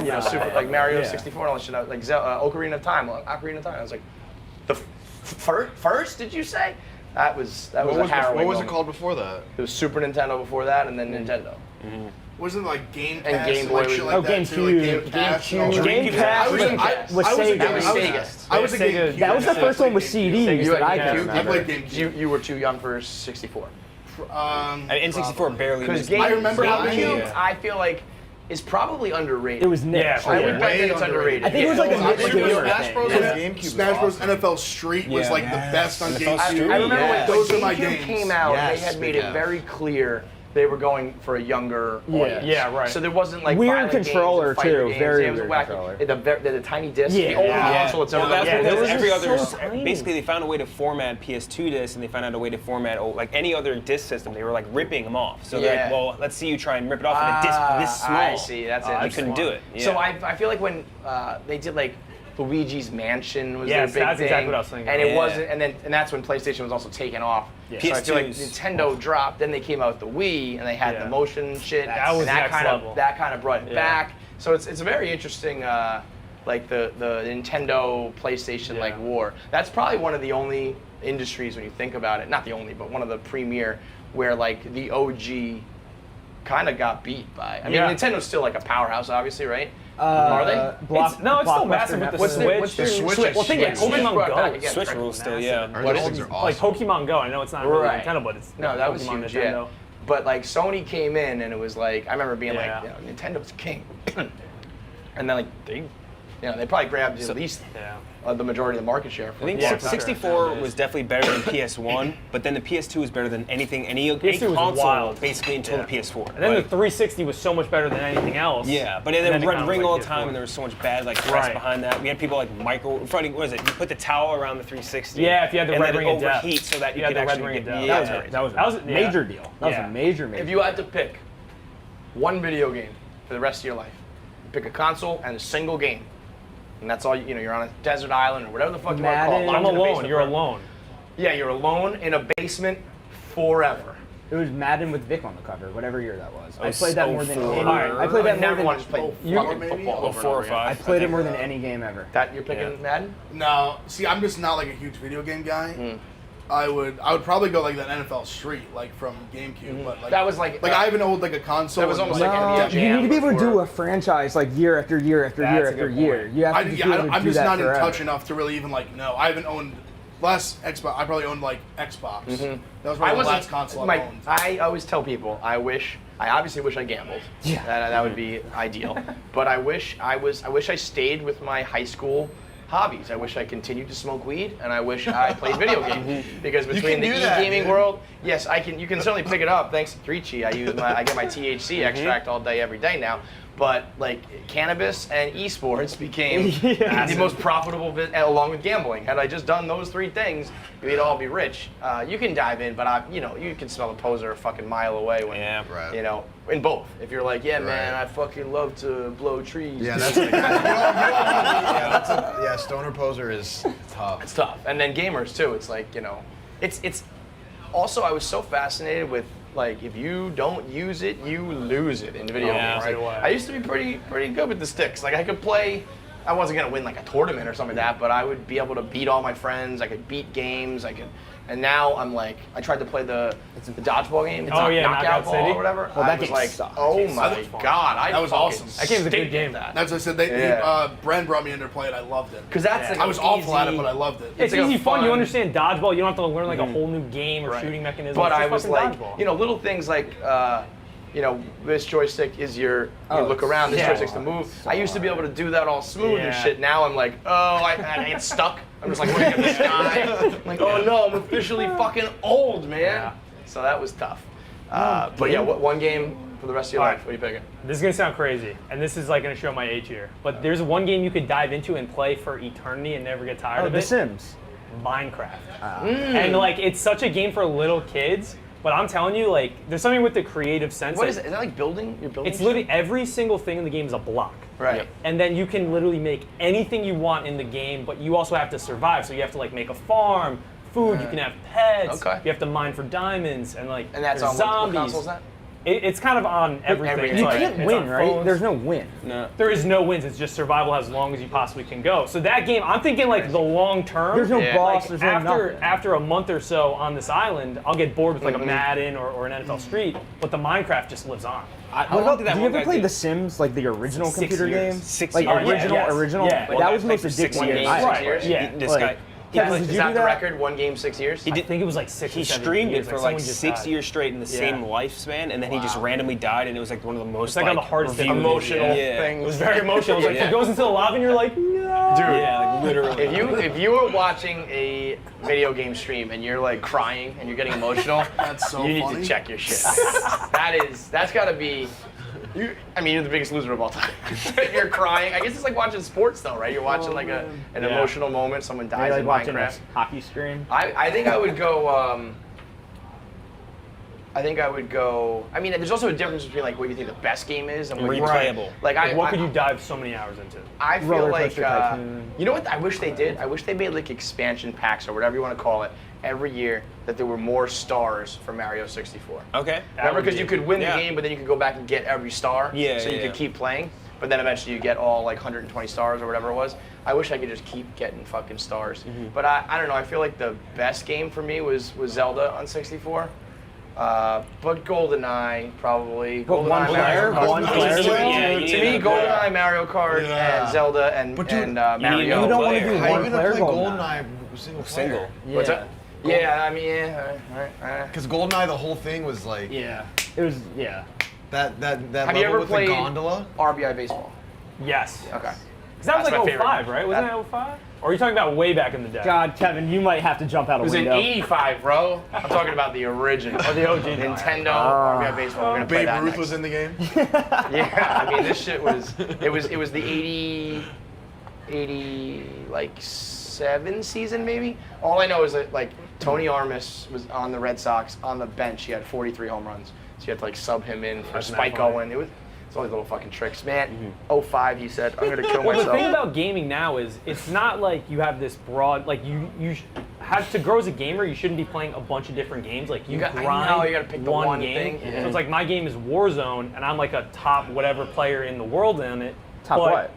you know, super, like Mario 64 and all that shit, like Ocarina of Time. I was like, the first, did you say? That was a harrowing What was it moment. called before that? It was Super Nintendo before that, and then Nintendo. Wasn't it like Game And Pass Game like Boy shit was- like Oh, that too? Like GameCube. Game Pass and all that. Game Pass I was was- a- I- was I was a Sega. Game- That was I was- Sega. I was a Sega. GameCube. That was the guy. first one with GameCube. CDs You that I had can GameCube. remember. I played GameCube. You were too young for 64. I mean, N64 Probably. barely Because missed. Game, I remember how GameCube, many- I feel like, is probably underrated. It was niche. Yeah, I yeah. would bet that it's Way underrated. I think it was like a Yeah. niche Smash gamer Bros. thing. on Yeah. GameCube was Smash Bros. awesome. NFL Street was Yeah. like the best on NFL GameCube. Street. I remember Yeah. when Those are my GameCube games. came out, Yes, they had made they it have. very clear they were going for a younger audience. Yeah, right. So there wasn't like Weird violent games controller, and fighter too. games. Very It was weird wacky. controller. The tiny disc, Yeah. the only Yeah. console that's Well, ever that's done. because those are every other, so tiny. basically they found a way to format PS2 discs and they found out a way to format like any other disc system. They were like ripping them off. So they're like, Yeah. well, let's see you try and rip it off with a disc this small. I see, that's You interesting. couldn't do it. Yeah. So I feel like when they did like Luigi's Mansion was Yes, their big that's thing, exactly what I was thinking. and it Yeah. wasn't, and that's when PlayStation was also taken off. So I feel like PS2s. Nintendo dropped, then they came out with the Wii, and they had Yeah. the motion shit, That was and that next kind level. of brought it Yeah. back. So it's a very interesting, like the Nintendo PlayStation like Yeah. war. That's probably one of the only industries when you think about it, not the only, but one of the premier where like the OG kind of got beat by. I mean, Yeah. Nintendo's still like a powerhouse, obviously, right? Are they? It's still massive with the What's Switch. the Switch Well, think Yeah, of Switch Pokemon brought back Go. again. Switch rules still, yeah. Those things are Like awesome. Pokemon Go. I know it's not really Right. Nintendo, but it's No, that was Pokemon huge, Nintendo. yeah. But like Sony came in and it was like I remember being Yeah. like, Nintendo's king, and then like they probably grabbed at least the majority of the market share. For I think Yeah, 64 sure. was definitely better than PS1, but then the PS2 was better than any PS2 was console wild. basically until Yeah. the PS4. And then Like, the 360 was so much better than anything else. yeah, but And it then would it kinda ring was all like the time, PS4. and there was so much bad like press Right. behind that. We had people like what is it? You put the towel around the 360. Yeah, if you had the and red then ring it of death. overheat so that you had could the red actually ring of get death. That was great. That was a yeah. major deal. That was Yeah. a major. If you had to pick one video game for the rest of your life, pick a console and a single game, and that's all. You're on a desert island or whatever the fuck you want to call it. Madden. locked I'm in a alone. basement You're forever. alone. Yeah, you're alone in a basement forever. It was Madden with Vic on the cover, whatever year that was. I was played that so more than full. any. Alright. I played I that more never than want to just play fucking maybe? football over 4 or and over 5. I played it more than any game ever. That you're picking Yeah. Madden? No, see, I'm just not like a huge video game guy. Hmm. I would probably go like that NFL Street, like from GameCube. But like That was like I have an old like a console. That was and, almost like, like No, NBA Jam you need to be able to before. do a franchise like year after year after That's year a after good year. point. You have to just be able to I'm do just that not in forever. touch enough to really even like know. I haven't owned last Xbox. I probably owned like Xbox. That was I probably the wasn't. last console I owned. I always tell people I obviously wish I gambled. Yeah. That would be ideal. But I wish I stayed with my high school hobbies. I wish I continued to smoke weed, and I wish I played video games. Because between the can do that, e-gaming dude. world, yes, I can. You can certainly pick it up. Thanks to Trici, I get my THC extract all day, every day now. But like cannabis and esports became the most profitable along with gambling. Had I just done those three things, we'd all be rich. You can dive in, but you can smell a poser a fucking mile away when Yeah. Right. in both. If you're like, yeah, man, Right. I fucking love to blow trees. Yeah, that's yeah, stoner poser is tough. It's tough. And then gamers too. It's like, it's also I was so fascinated with like if you don't use it, you lose it in video Yeah. games. Right Like, away. I used to be pretty good with the sticks. Like I could play. I wasn't gonna win like a tournament or something like that, but I would be able to beat all my friends. I could beat games. And now I'm like, I tried to play the dodgeball game. It's Oh, yeah, knockout Knockout ball City. or whatever. Well, I that was game like, sucked. oh That my was fun. god, That was fucking awesome. That game's a good stink at game. that. That's what I said. Bren brought me in to play it. I loved it. Because that's like I was awful at it, easy- but I loved it. It's like a easy fun. You fun- understand dodgeball. You don't have to learn like a whole new game or Right. shooting mechanism. But It's I just was fucking like, dodgeball. little things like, this joystick is you look around, this yeah. joystick's to move. I used to be able to do that all smooth and Yeah. shit. Now I'm like, I get stuck. I'm just like looking at the sky. I'm like, oh no, I'm officially fucking old, man. Yeah. So that was tough. But yeah, one game for the rest of your life? What are you picking? This is gonna sound crazy, and this is like gonna show my age here. But there's one game you could dive into and play for eternity and never get tired of The it. Sims. Minecraft. And like it's such a game for little kids, but I'm telling you, like there's something with the creative sense. What like, is it? Is that like building? You're building? It's shit? literally every single thing in the game is a block. Right. And then you can literally make anything you want in the game, but you also have to survive. So you have to like make a farm, food, you can have pets, Okay. you have to mine for diamonds, and like And that's there's on zombies. what console's that? It's kind of on everything. every- It's You like- can't it's win, on right? phones. There's no win. No. There is no wins. It's just survival as long as you possibly can go. So that game, I'm thinking like the long term. There's no Yeah. boss. Like There's no after nothing. after a month or so on this island, I'll get bored with like a Madden or an NFL Street, but the Minecraft just lives on. What long about, did that do you one ever guy play do? The Sims, like the original 6 computer years. game? 6 like years. original. Yeah. That One was guy most played for 6 addicting. years. I- Right. years? Yeah. This Like, guy. Kevin, Is did you that do the that? record? One game, 6 years? I think it was like 6 He or 7 streamed years. it for someone like just 6 died. years straight in the same lifespan, and then he just randomly died, and it was like one of the most It's like on the hardest reviewed- emotional yeah. thing. It was very emotional. It was like Yeah. it goes into the lava and you're like, no. Yeah, like literally. If you are watching a video game stream and you're like crying and you're getting emotional, That's so you need funny. to check your shit. That's got to be. You're the biggest loser of all time. You're crying. I guess it's like watching sports though, right? You're watching like an Yeah. emotional moment. Someone I dies like in watching a Minecraft. hockey stream. I think I would go. I think I would go. I mean, there's also a difference between like what you think the best game is and what you Replayable. Like What could you dive so many hours into? I feel Roller like Coaster Tycoon. you know what I wish they did. I wish they made like expansion packs or whatever you want to call it every year that there were more stars for Mario 64. Okay. Remember, because you could win Yeah. the game, but then you could go back and get every star. Yeah, So you yeah, could yeah. keep playing, but then eventually you get all like 120 stars or whatever it was. I wish I could just keep getting fucking stars. But I don't know. I feel like the best game for me was Zelda on 64. But GoldenEye probably. But one GoldenEye, player? Mario Kart. One player? Yeah, To me, GoldenEye, Mario Kart, and Zelda, and Mario. You don't want to do How are one you player gonna play GoldenEye. GoldenEye Single. What's that? Yeah, I mean, Because GoldenEye, the whole thing was like Yeah. It was, yeah. that Have level you ever with played the gondola. RBI baseball? Yes. Okay. Because that was That's my like favorite. 05, right? Wasn't that 05? Or are you talking about way back in the day? God, Kevin, you might have to jump out It a was in window. '85, bro. I'm talking about the original. Or the OG. Nintendo RBI baseball. We're gonna play Babe that Ruth next. was in the game. Yeah, I mean this shit was. It was the 87 season maybe. All I know is that like Tony Armas was on the Red Sox on the bench. He had 43 home runs, so you had to like sub him in for That's Spike funny. Owen. It's all these little fucking tricks, man. 05, he said, I'm gonna kill Well, the thing myself. about gaming now is it's not like you have this broad, like you have to grow as a gamer. You shouldn't be playing a bunch of different games. Like you I grind know, you gotta pick the one game. thing. So it's like my game is Warzone, and I'm like a top whatever player in the world in it. Top but what?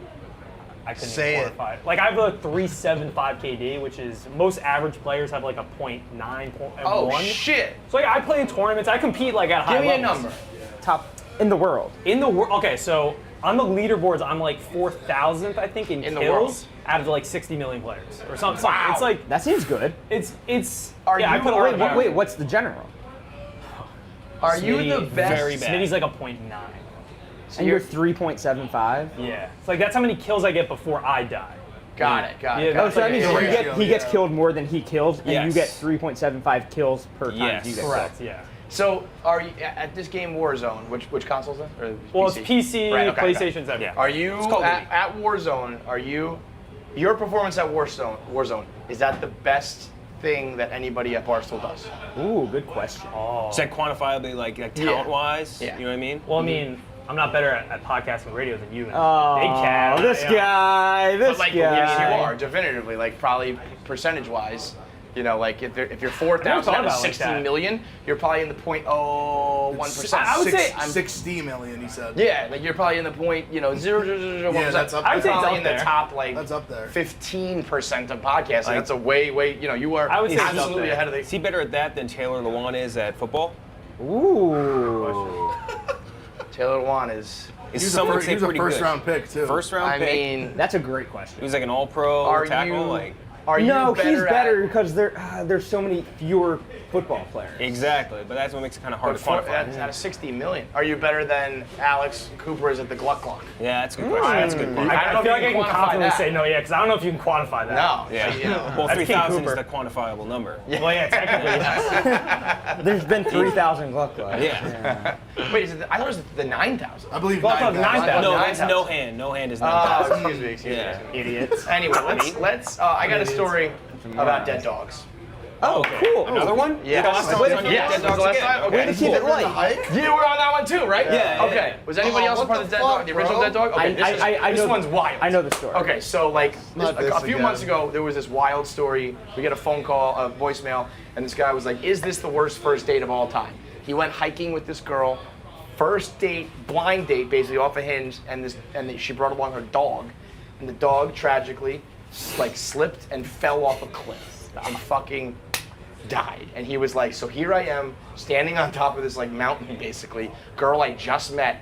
I couldn't Say it. quantify it. Like I have a 375 KD, which is most average players have like a 0.9, 0.1. Oh shit! So like I play in tournaments. I compete like at high Give me a levels. number. Top in the world. In the world, okay, so on the leaderboards, I'm like 4,000th, I think, in In the world. kills out of like 60 million players or something. Wow. It's like That seems good. it's. Are yeah, I you put a or- lot of Wait, hours. wait, what's the general? Are you the Smitty- best? very bad. Smitty's like a 0.9. And you're 3.75? Yeah, it's like that's how many kills I get before I die. Got it. Yeah, Oh, that's so that like means a he gets killed more than he kills, and you get Yes. 3.75 kills per time Yes. you get Correct. killed. Yeah. So are you at this game Warzone? Which console's that? Or Well, it's PC, Right, okay, okay. PlayStation's everything. Are you Call of Duty. at Warzone? Are you your performance at Warzone? Is that the best thing that anybody at Barstool does? Ooh, good question. Is that quantifiably like talent-wise? Yeah. You know what I mean? Well, I mean, I'm not better at podcasting radio than you. Oh, Big cat. this yeah. guy, this But like, guy. yes, you are definitively. Like, probably percentage-wise. You know, like if you're 4,000 out of about it like 16 that. million, you're probably in the 0.01%. I would say- 60 million, he said. Yeah, like you're probably in the point, 0.001%. Yeah, that's up I would say there. it's Probably up in the there. top like That's up there. 15% of podcasting. That's a way, you are I would say it's up absolutely there. ahead of the. Is he better at that than Taylor Lewan is at football? Ooh. Taylor Lewan is. He was Some would say a pretty first good. round pick, too. First round I pick. mean, That's a great question. He was like an all-pro are tackle. you? Like Are you No, better he's better at, because there's so many fewer football players. exactly, but that's what makes it kind of hard to quantify. That's out of 60 million. Are you better than Alex Cooper is at the Gluck Gluck? Yeah, that's a good question. That's a good question. I don't know I feel if like you I can can quantify confidently that. say no, yeah, because I don't know if you can quantify that. No. Yeah. So, you know. Well, That's King 3,000 is Cooper. the quantifiable number. Well, yeah, technically, yes. There's been 3,000 Gluck Gluck. Yeah. Wait, is it? I thought it was the 9,000. I believe Well, I thought 9,000. 9,000. No, 9,000. that's no hand. No hand is Oh, 9,000. excuse me, excuse Yeah. me. Idiots. Anyway, let's. I got a story about dead dogs. Oh, cool. Another one? Yes. The last time Wait, was on your yes, Dead that was Dogs the last again. time? Okay. Way to keep it light. You were on that one too, right? Yeah, yeah. Okay. Was anybody Oh, else a what part the of the dead fuck, dog? The original bro? dead dog? Okay, this know, one's wild. I know the story. Okay, so like Not a this few again. months ago, there was this wild story. We get a phone call, a voicemail, and this guy was like, "Is this the worst first date of all time?" He went hiking with this girl, first date, blind date, basically off a hinge, and she brought along her dog, and the dog tragically, like slipped and fell off a cliff and fucking died. And he was like, so here I am standing on top of this like mountain, basically, girl I just met,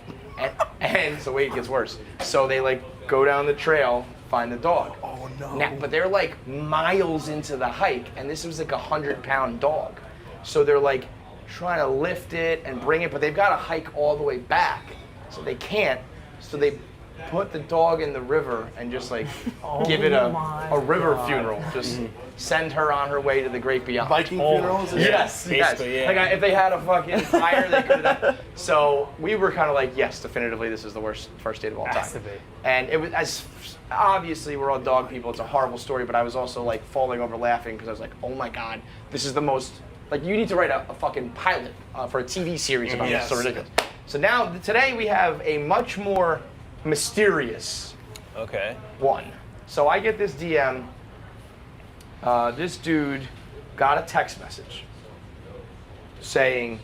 and so wait, it gets worse. So they like go down the trail, find the dog. Oh, no. Now, but they're like miles into the hike, and this was like a 100-pound dog. So they're like trying to lift it and bring it, but they've got to hike all the way back, so they can't. So they put the dog in the river and just like give it a river funeral. Just send her on her way to the great beyond. Viking funerals? Yes, yes. Basically, yeah. Like if they had a fucking fire, they could have done. So we were kind of like, yes, definitively, this is the worst first date of all time. Has to be. And it was as obviously we're all dog people. It's a horrible story, but I was also like falling over laughing because I was like, oh my god, this is the most like you need to write a fucking pilot for a TV series about this. It's so ridiculous. So now today we have a much more mysterious Okay. one. So I get this DM. This dude got a text message saying,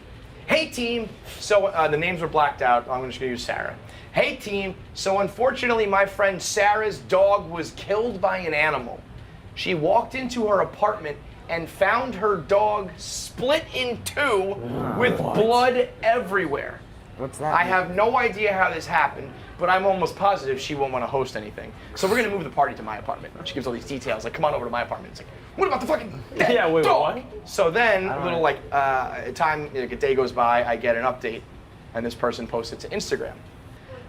"Hey team." So the names were blacked out. I'm just gonna use Sarah. "Hey team. So unfortunately, my friend Sarah's dog was killed by an animal. She walked into her apartment and found her dog split in two with blood everywhere. What's that? I have no idea how this happened, but I'm almost positive she won't want to host anything. So we're gonna move the party to my apartment. She gives all these details, like, come on over to my apartment. It's like, what about the fucking dead Yeah, wait, dog? what? So then, a day goes by, I get an update, and this person posts it to Instagram.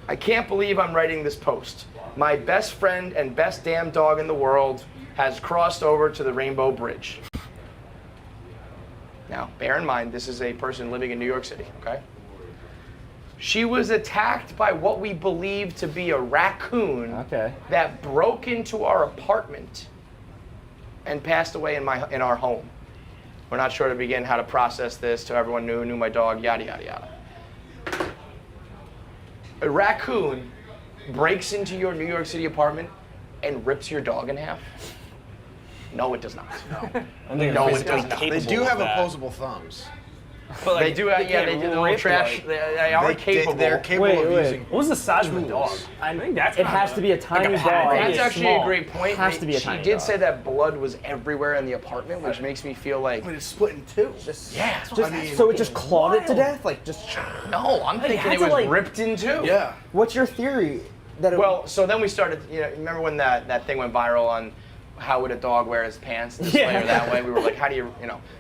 I can't believe I'm writing this post. My best friend and best damn dog in the world has crossed over to the Rainbow Bridge. Now, bear in mind, this is a person living in New York City, okay? She was attacked by what we believe to be a raccoon that broke into our apartment and passed away in our home. We're not sure to begin how to process this to everyone who knew my dog, yada, yada, yada. A raccoon breaks into your New York City apartment and rips your dog in half? No, it does not. No, it does not. They do have opposable thumbs. But like, They do have, yeah, they do the little rip, trash. like- They are capable. They're capable of using. What was the size of the dog? I think that's It has to be a tiny dog. That's It's actually small. a great point. Has to be a she tiny did dog. say that blood was everywhere in the apartment, which makes me feel like, I mean, it's split in two. yeah. So it just clawed it to death? Like, just. No, I'm thinking had it to, was like- ripped in two. Yeah. What's your theory? That it, Well, so then we started, remember when that thing went viral on how would a dog wear his pants this way or that way? We were like, how do you,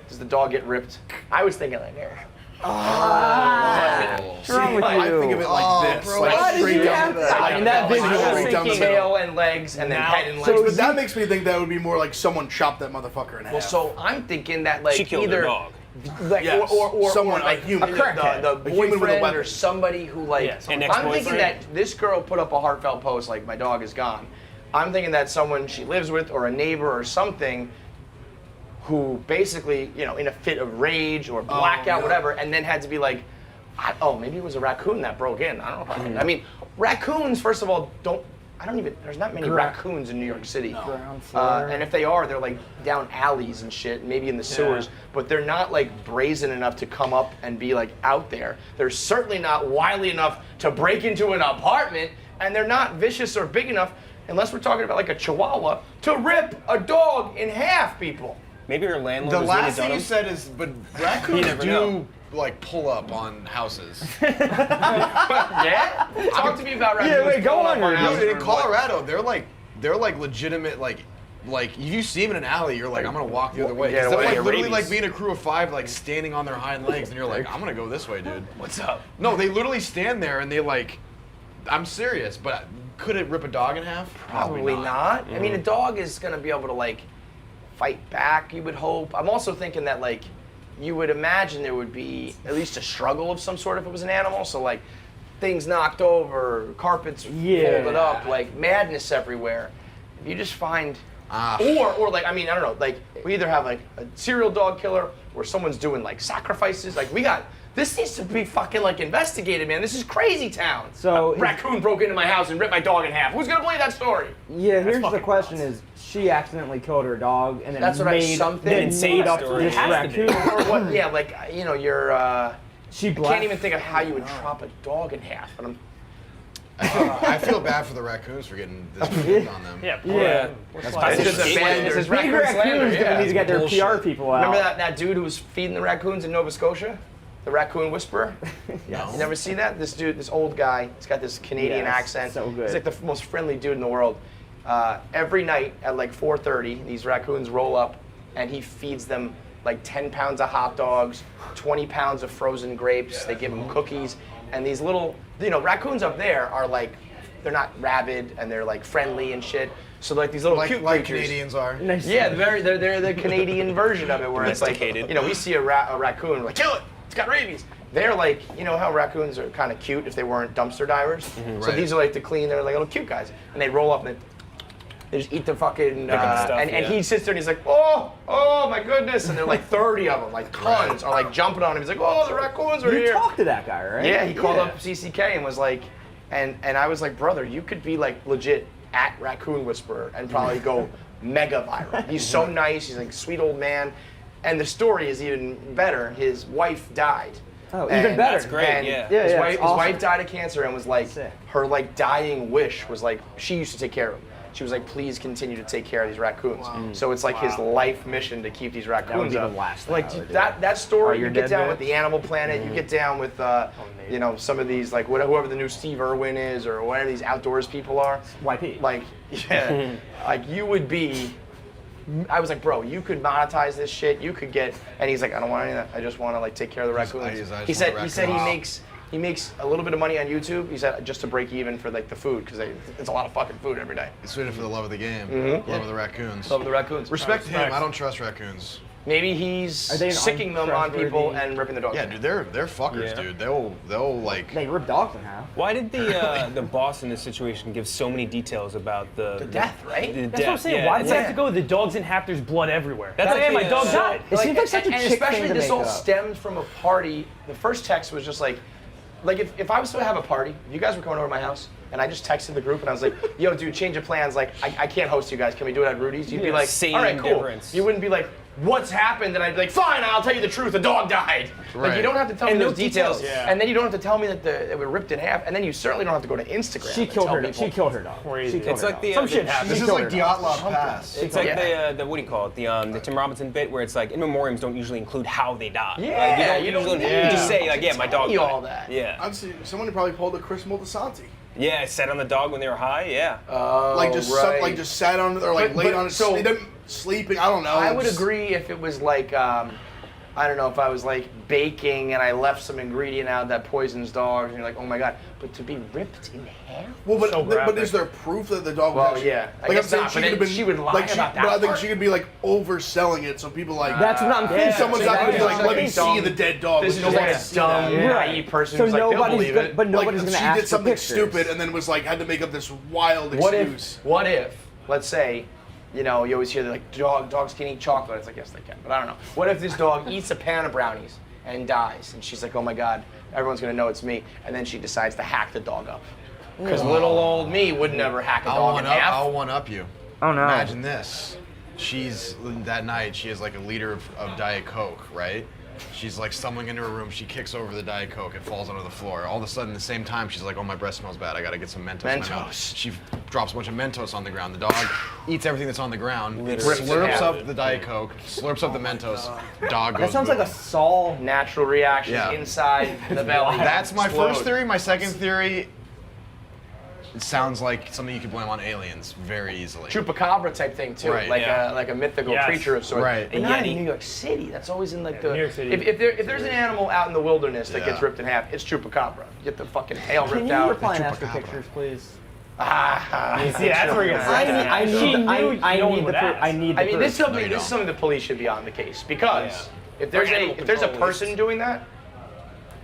does the dog get ripped? I was thinking like, there. what's wrong with you? I think of it like this. bro, like why did straight you down have the that? like, In that like, visual. straight down the middle. Tail and legs, and then Now- head and so legs. But that makes me think that would be more like someone chopped that motherfucker in half. Well, so I'm thinking that like She killed either her dog. like Yes. or Someone, like a human. the A human with a boyfriend weapon. or somebody who like. Yeah, An I'm ex-boyfriend. thinking that this girl put up a heartfelt post like my dog is gone. I'm thinking that someone she lives with or a neighbor or something who basically in a fit of rage or blackout yeah. whatever, and then had to be like, maybe it was a raccoon that broke in. I don't know. I mean, raccoons first of all there's not many raccoons in New York City. Ground floor. And if they are, they're like down alleys and shit, maybe in the sewers, but they're not like brazen enough to come up and be like out there. They're certainly not wily enough to break into an apartment, and they're not vicious or big enough, unless we're talking about like a chihuahua, to rip a dog in half, people. Maybe her landlord The was last thing really you said is, but raccoons never do know. like pull up on houses. Yeah? Talk to me about raccoons. Yeah, wait, go pulling on, up dude. houses Dude, in or what? Colorado, they're like legitimate like if you see them in an alley, you're like, I'm gonna walk the other way. Get 'Cause they're away, like your literally rabies. like being a crew of 5, like standing on their hind legs, and you're like, I'm gonna go this way, dude. What's up? No, they literally stand there and they like, I'm serious, but could it rip a dog in half? Probably not. I mean, a dog is going to be able to like fight back, you would hope. I'm also thinking that like you would imagine there would be at least a struggle of some sort if it was an animal. So like things knocked over, carpets folded up, like madness everywhere. If you just find or like, I mean, I don't know, like we either have like a serial dog killer or someone's doing like sacrifices. Like this needs to be fucking like investigated, man. This is crazy town. So Raccoon broke into my house and ripped my dog in half. Who's gonna believe that story? Yeah, here's the fucking question: is she accidentally killed her dog and then That's what I- made something then insane made up story. this It has to be. raccoon? Or what? Yeah, like you're. She I black. can't even think of how you would chop a dog in half. But I feel bad for the raccoons for getting this big on them. Yeah. Yeah. it's just a bad. This is Big raccoon raccoons slander. gonna Yeah. need to get their bullshit. PR people out. Remember that dude who was feeding the raccoons in Nova Scotia? The raccoon whisperer? No. You never see that? This dude, this old guy, he's got this Canadian Yes, accent. so good. He's like the most friendly dude in the world. Every night at like 4:30, these raccoons roll up and he feeds them like 10 pounds of hot dogs, 20 pounds of frozen grapes. They give them cookies. And these little, raccoons up there are like, they're not rabid and they're like friendly and shit. So like these little cute Like creatures. Canadians are. Nice. Yeah, they're the Canadian version of it, where it's like, Domesticated. we see a raccoon, we're like, kill it, it's got rabies. They're like, how raccoons are kind of cute if they weren't dumpster divers. So Right. these are like the clean, they're like little cute guys, and they roll up and they just eat the fucking, up the stuff, and yeah. he sits there and he's like, oh my goodness, and they're like 30 of them, like tons, are like jumping on him. He's like, oh, the raccoons are You here. talked to that guy, right? Yeah, he called up CCK and was like, and I was like, brother, you could be like legit at Raccoon Whisperer and probably go mega viral. He's so nice. He's like a sweet old man. And the story is even better. His wife died. Oh, And- even better. That's great, and yeah. Yeah, his it's awesome. wife died of cancer and was like, Sick. her like dying wish was like, she used to take care of him. she was like, please continue to take care of these raccoons. So it's like his life mission to keep these raccoons be the up. last thing Like I would do. that story, Oh, you you're get dead, down bitch? with the Animal Planet, you get down with you know, some of these like whoever the new Steve Irwin is or whatever these outdoors people are. YP. Like yeah, like you would be. I was like, bro, you could monetize this shit. You could get, and he's like, I don't want any of that. I just want to like take care of the raccoons. He said he makes a little bit of money on YouTube. He said just to break even for like the food because it's a lot of fucking food every day. He's doing it for the love of the game, love of the raccoons. Love the raccoons. Respect to him. Respect. I don't trust raccoons. Maybe he's Are they an sicking them on people untrustworthy- and ripping the dogs. Yeah, out. dude, they're fuckers, Yeah. dude. They'll like. They rip dogs in half. Why did the boss in this situation give so many details about the death, right? The That's death, what I'm saying. yeah. Why does it have to go? The dog's in half. There's blood everywhere. That's like, hey, my the, dog uh, died. It seems like such a and chick especially thing to this make all up. stems from a party. The first text was just like if I was to have a party, if you guys were coming over to my house, and I just texted the group and I was like, yo, dude, change of plans. Like, I can't host you guys. Can we do it at Rudy's? You'd be like, Same all right, cool. difference. You wouldn't be like, what's happened? And I'd be like, fine, I'll tell you the truth. A dog died. Like, you don't have to tell me And those no details. details. And then you don't have to tell me that they were ripped in half. And then you certainly don't have to go to Instagram. She and killed tell her. people. She killed her dog. Crazy. She killed It's her like dog. the Some the- shit This happened. is She killed like her dog. Dyatlov Pass. It's like Yeah. the what do you call it? The Tim Robinson bit where it's like in memoriams don't usually include how they died. Yeah, like, you don't usually need just to say like, yeah, my tell dog you died. all that. Yeah, I'd see someone probably pulled a Chris Moltisanti. yeah. Sat on the dog when they were high. Yeah. Like just right. like just sat on it or like But- laid but on it, so- sleeping. I don't know. I would Just- agree if it was like, I don't know, if I was like baking and I left some ingredient out that poisons dogs, and you're like, oh my god. But to be ripped in half? Well, but So but graphic. is there proof that the dog? Well, was actually, yeah. I Like guess I'm saying, not, she but could have then been. she would lie like about that But I think part. she could be like overselling it, so people like. That's what I'm thinking. Someone's not gonna be like, let me Dumb. see the dead dog. This is Let's just like just a see that. dumb, Right. naive person So who's like, they'll nobody's believe gonna, it. but nobody's Like, gonna she ask did something for pictures. stupid and then was like had to make up this wild What excuse. if, let's say, you know, you always hear that like dogs can eat chocolate. It's like, yes, they can, but I don't know. What if this dog eats a pan of brownies and dies, and she's like, oh my god, everyone's gonna know it's me, and then she decides to hack the dog up. Because little old me would never hack a dog in half. I'll one up you. Oh no. Imagine this. She's that night. She is like a liter of Diet Coke, right? She's like stumbling into her room. She kicks over the Diet Coke. It falls onto the floor. All of a sudden, at the same time, she's like, "Oh, my breath smells bad. I gotta get some Mentos." in my mouth." Mentos. She drops a bunch of Mentos on the ground. The dog eats everything that's on the ground. It Rips it slurps half. up the Diet Coke. Slurps up the Mentos. Dog goes. That sounds like a boom. Saul. Natural reactions Yeah. inside the belly. That's my Explode. first theory. My second theory. It sounds like something you could blame on aliens very easily. Chupacabra type thing too, Right. like a mythical Yes. creature of sorts. Right. But A not Yeti. in New York City. That's always in like New the. York City. If there's an animal out in the wilderness that gets Yeah. ripped in half, it's Chupacabra. Get the fucking tail Can ripped you out. reply and ask for Chupacabra. pictures, please? See, that's where you're gonna I say need, that. I She need, knew I no need one the, would I ask. need the I mean, this is proof. something. you This is don't. something the police should be on the case because if For there's animal if there's a control, at person least. doing that,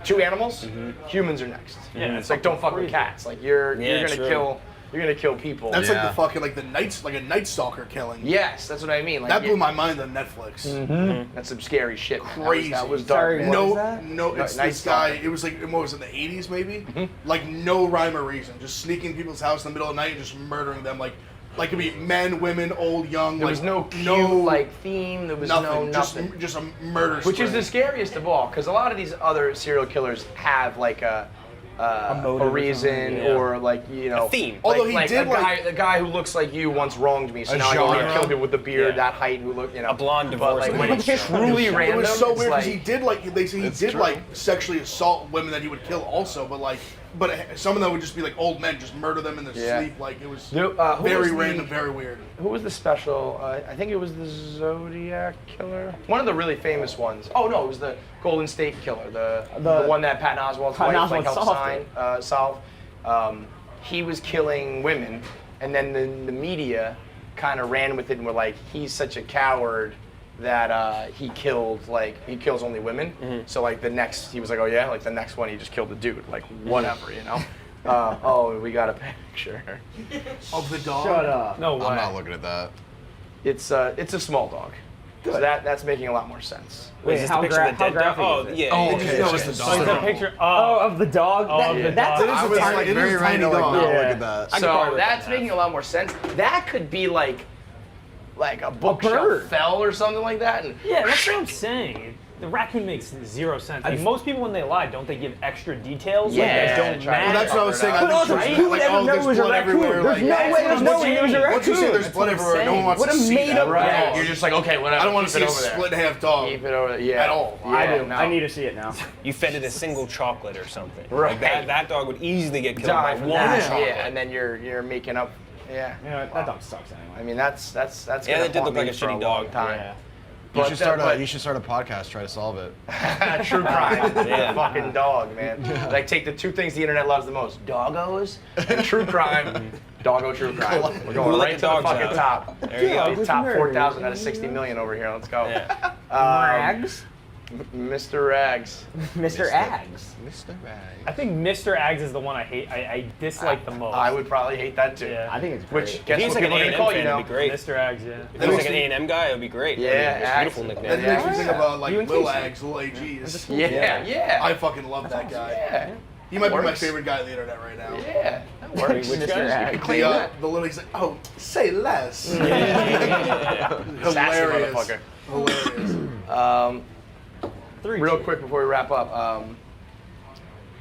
two animals, humans are next. Yeah, It's like don't fuck with cats. Like you're Yeah, gonna true. kill people. That's like Yeah. the fucking like the like a Night Stalker killing. Yes, that's what I mean. Like That blew my mind on Netflix. That's some scary shit. man. Crazy. That was Sorry, dark. what man. is that? No, it's Night this guy. Stalker. It was like what was it, in the 80s maybe? Like no rhyme or reason, just sneaking in people's house in the middle of the night and just murdering them. Like it could be men, women, old, young. There like, was no cute like theme. There was nothing. nothing. Just a murder. Which is spree. the scariest of all, because a lot of these other serial killers have like a motive or reason something, yeah. or like A theme. Like, Although he like did, a guy, like- the guy who looks like you once wronged me, so A now I want to genre. kill people with the beard, Yeah. that height, who look, you know. A blonde But divorce like when lady. it's truly It random, It was so it's weird because like, he did like they say he It's did true. like sexually assault women that he would kill also, but some of them would just be like old men, just murder them in their Yeah. sleep. Like it was who very was the- random, very weird. Who was the special? I think it was the Zodiac Killer. One of the really famous ones. Oh no, it was the Golden State Killer, the one that Patton Oswalt's Patton wife like Oswalt helped solved solve. He was killing women, and then the media kind of ran with it and were like, he's such a coward that he kills only women. So like the next, he was like, oh yeah, like the next one he just killed a dude, like whatever, you know. Oh, we got a picture. Of the dog. Shut up. No way. I'm not looking at that. It's a small dog. So that's making a lot more sense. Wait, Is this how, the picture of the how dead dog? graphic Oh, is it? yeah. Oh, yeah, okay. yeah, That yeah. was the So dog. the picture. Oh, of the dog? Oh, of the that's dog. I was tiny- like it is very a ready tiny to like dog. not Yeah. look at that. So that's making a lot more sense. That could be like like a bookshelf bird. fell or something like that. And Yeah, that's what I'm saying. The raccoon makes zero sense. Like, most people, when they lie, don't they give extra details? Yeah, Like, they don't try to Well, match. that's what I was saying. But also, Right? who would ever know it was a blood raccoon? everywhere, There's like- no way there's no way it was a raccoon. Once you say there's blood That's what everywhere, I'm no one wants What to a see made that. up right, dog. you're just like, okay, whatever. I don't want to keep see a it over there. split half dog Keep it over there. Yeah. at all. I Yeah, do. no. I need to see it now. You fed it a single chocolate or something. Right. Like that dog would easily get killed Die by from one that. chocolate. Yeah, and then you're making up. Yeah. You know, that dog sucks anyway. I mean, that's Yeah, gonna that did haunt look like me a for shitty long dog. time. Yeah. You But, should start but- you should start a podcast. Try to solve it. True crime. Yeah. Fucking dog, man. Like, take the two things the internet loves the most: doggos and true crime. Doggo true crime. We're going We'll let right the to the dogs fucking out. top. There you go. Who's Top murdered? 4,000 out of 60 million over here. Let's go. Yeah. Rags? Mr. Rags. Mr. Ags. Mr. Rag. I think Mr. Ags is the one I hate. I dislike the most. I would probably hate that too. Yeah. I think it's great. Which, If guess he's what like an people are A&M gonna call you fan, now? it'd be great. Mr. Ags, yeah. If he was like an A&M guy, it would be great. Yeah, I mean, it's a beautiful Ags. nickname. That makes me think Yeah. about like UNT. Lil Ags, Lil AGs. Yeah. I fucking love that guy. Yeah. He might be my Works. favorite guy on the internet right now. Yeah. That works. Which Mr. guy? Ags. You can claim that. The little, he's like, oh, say less. Sassy Hilarious. motherfucker. Hilarious. Real quick before we wrap up,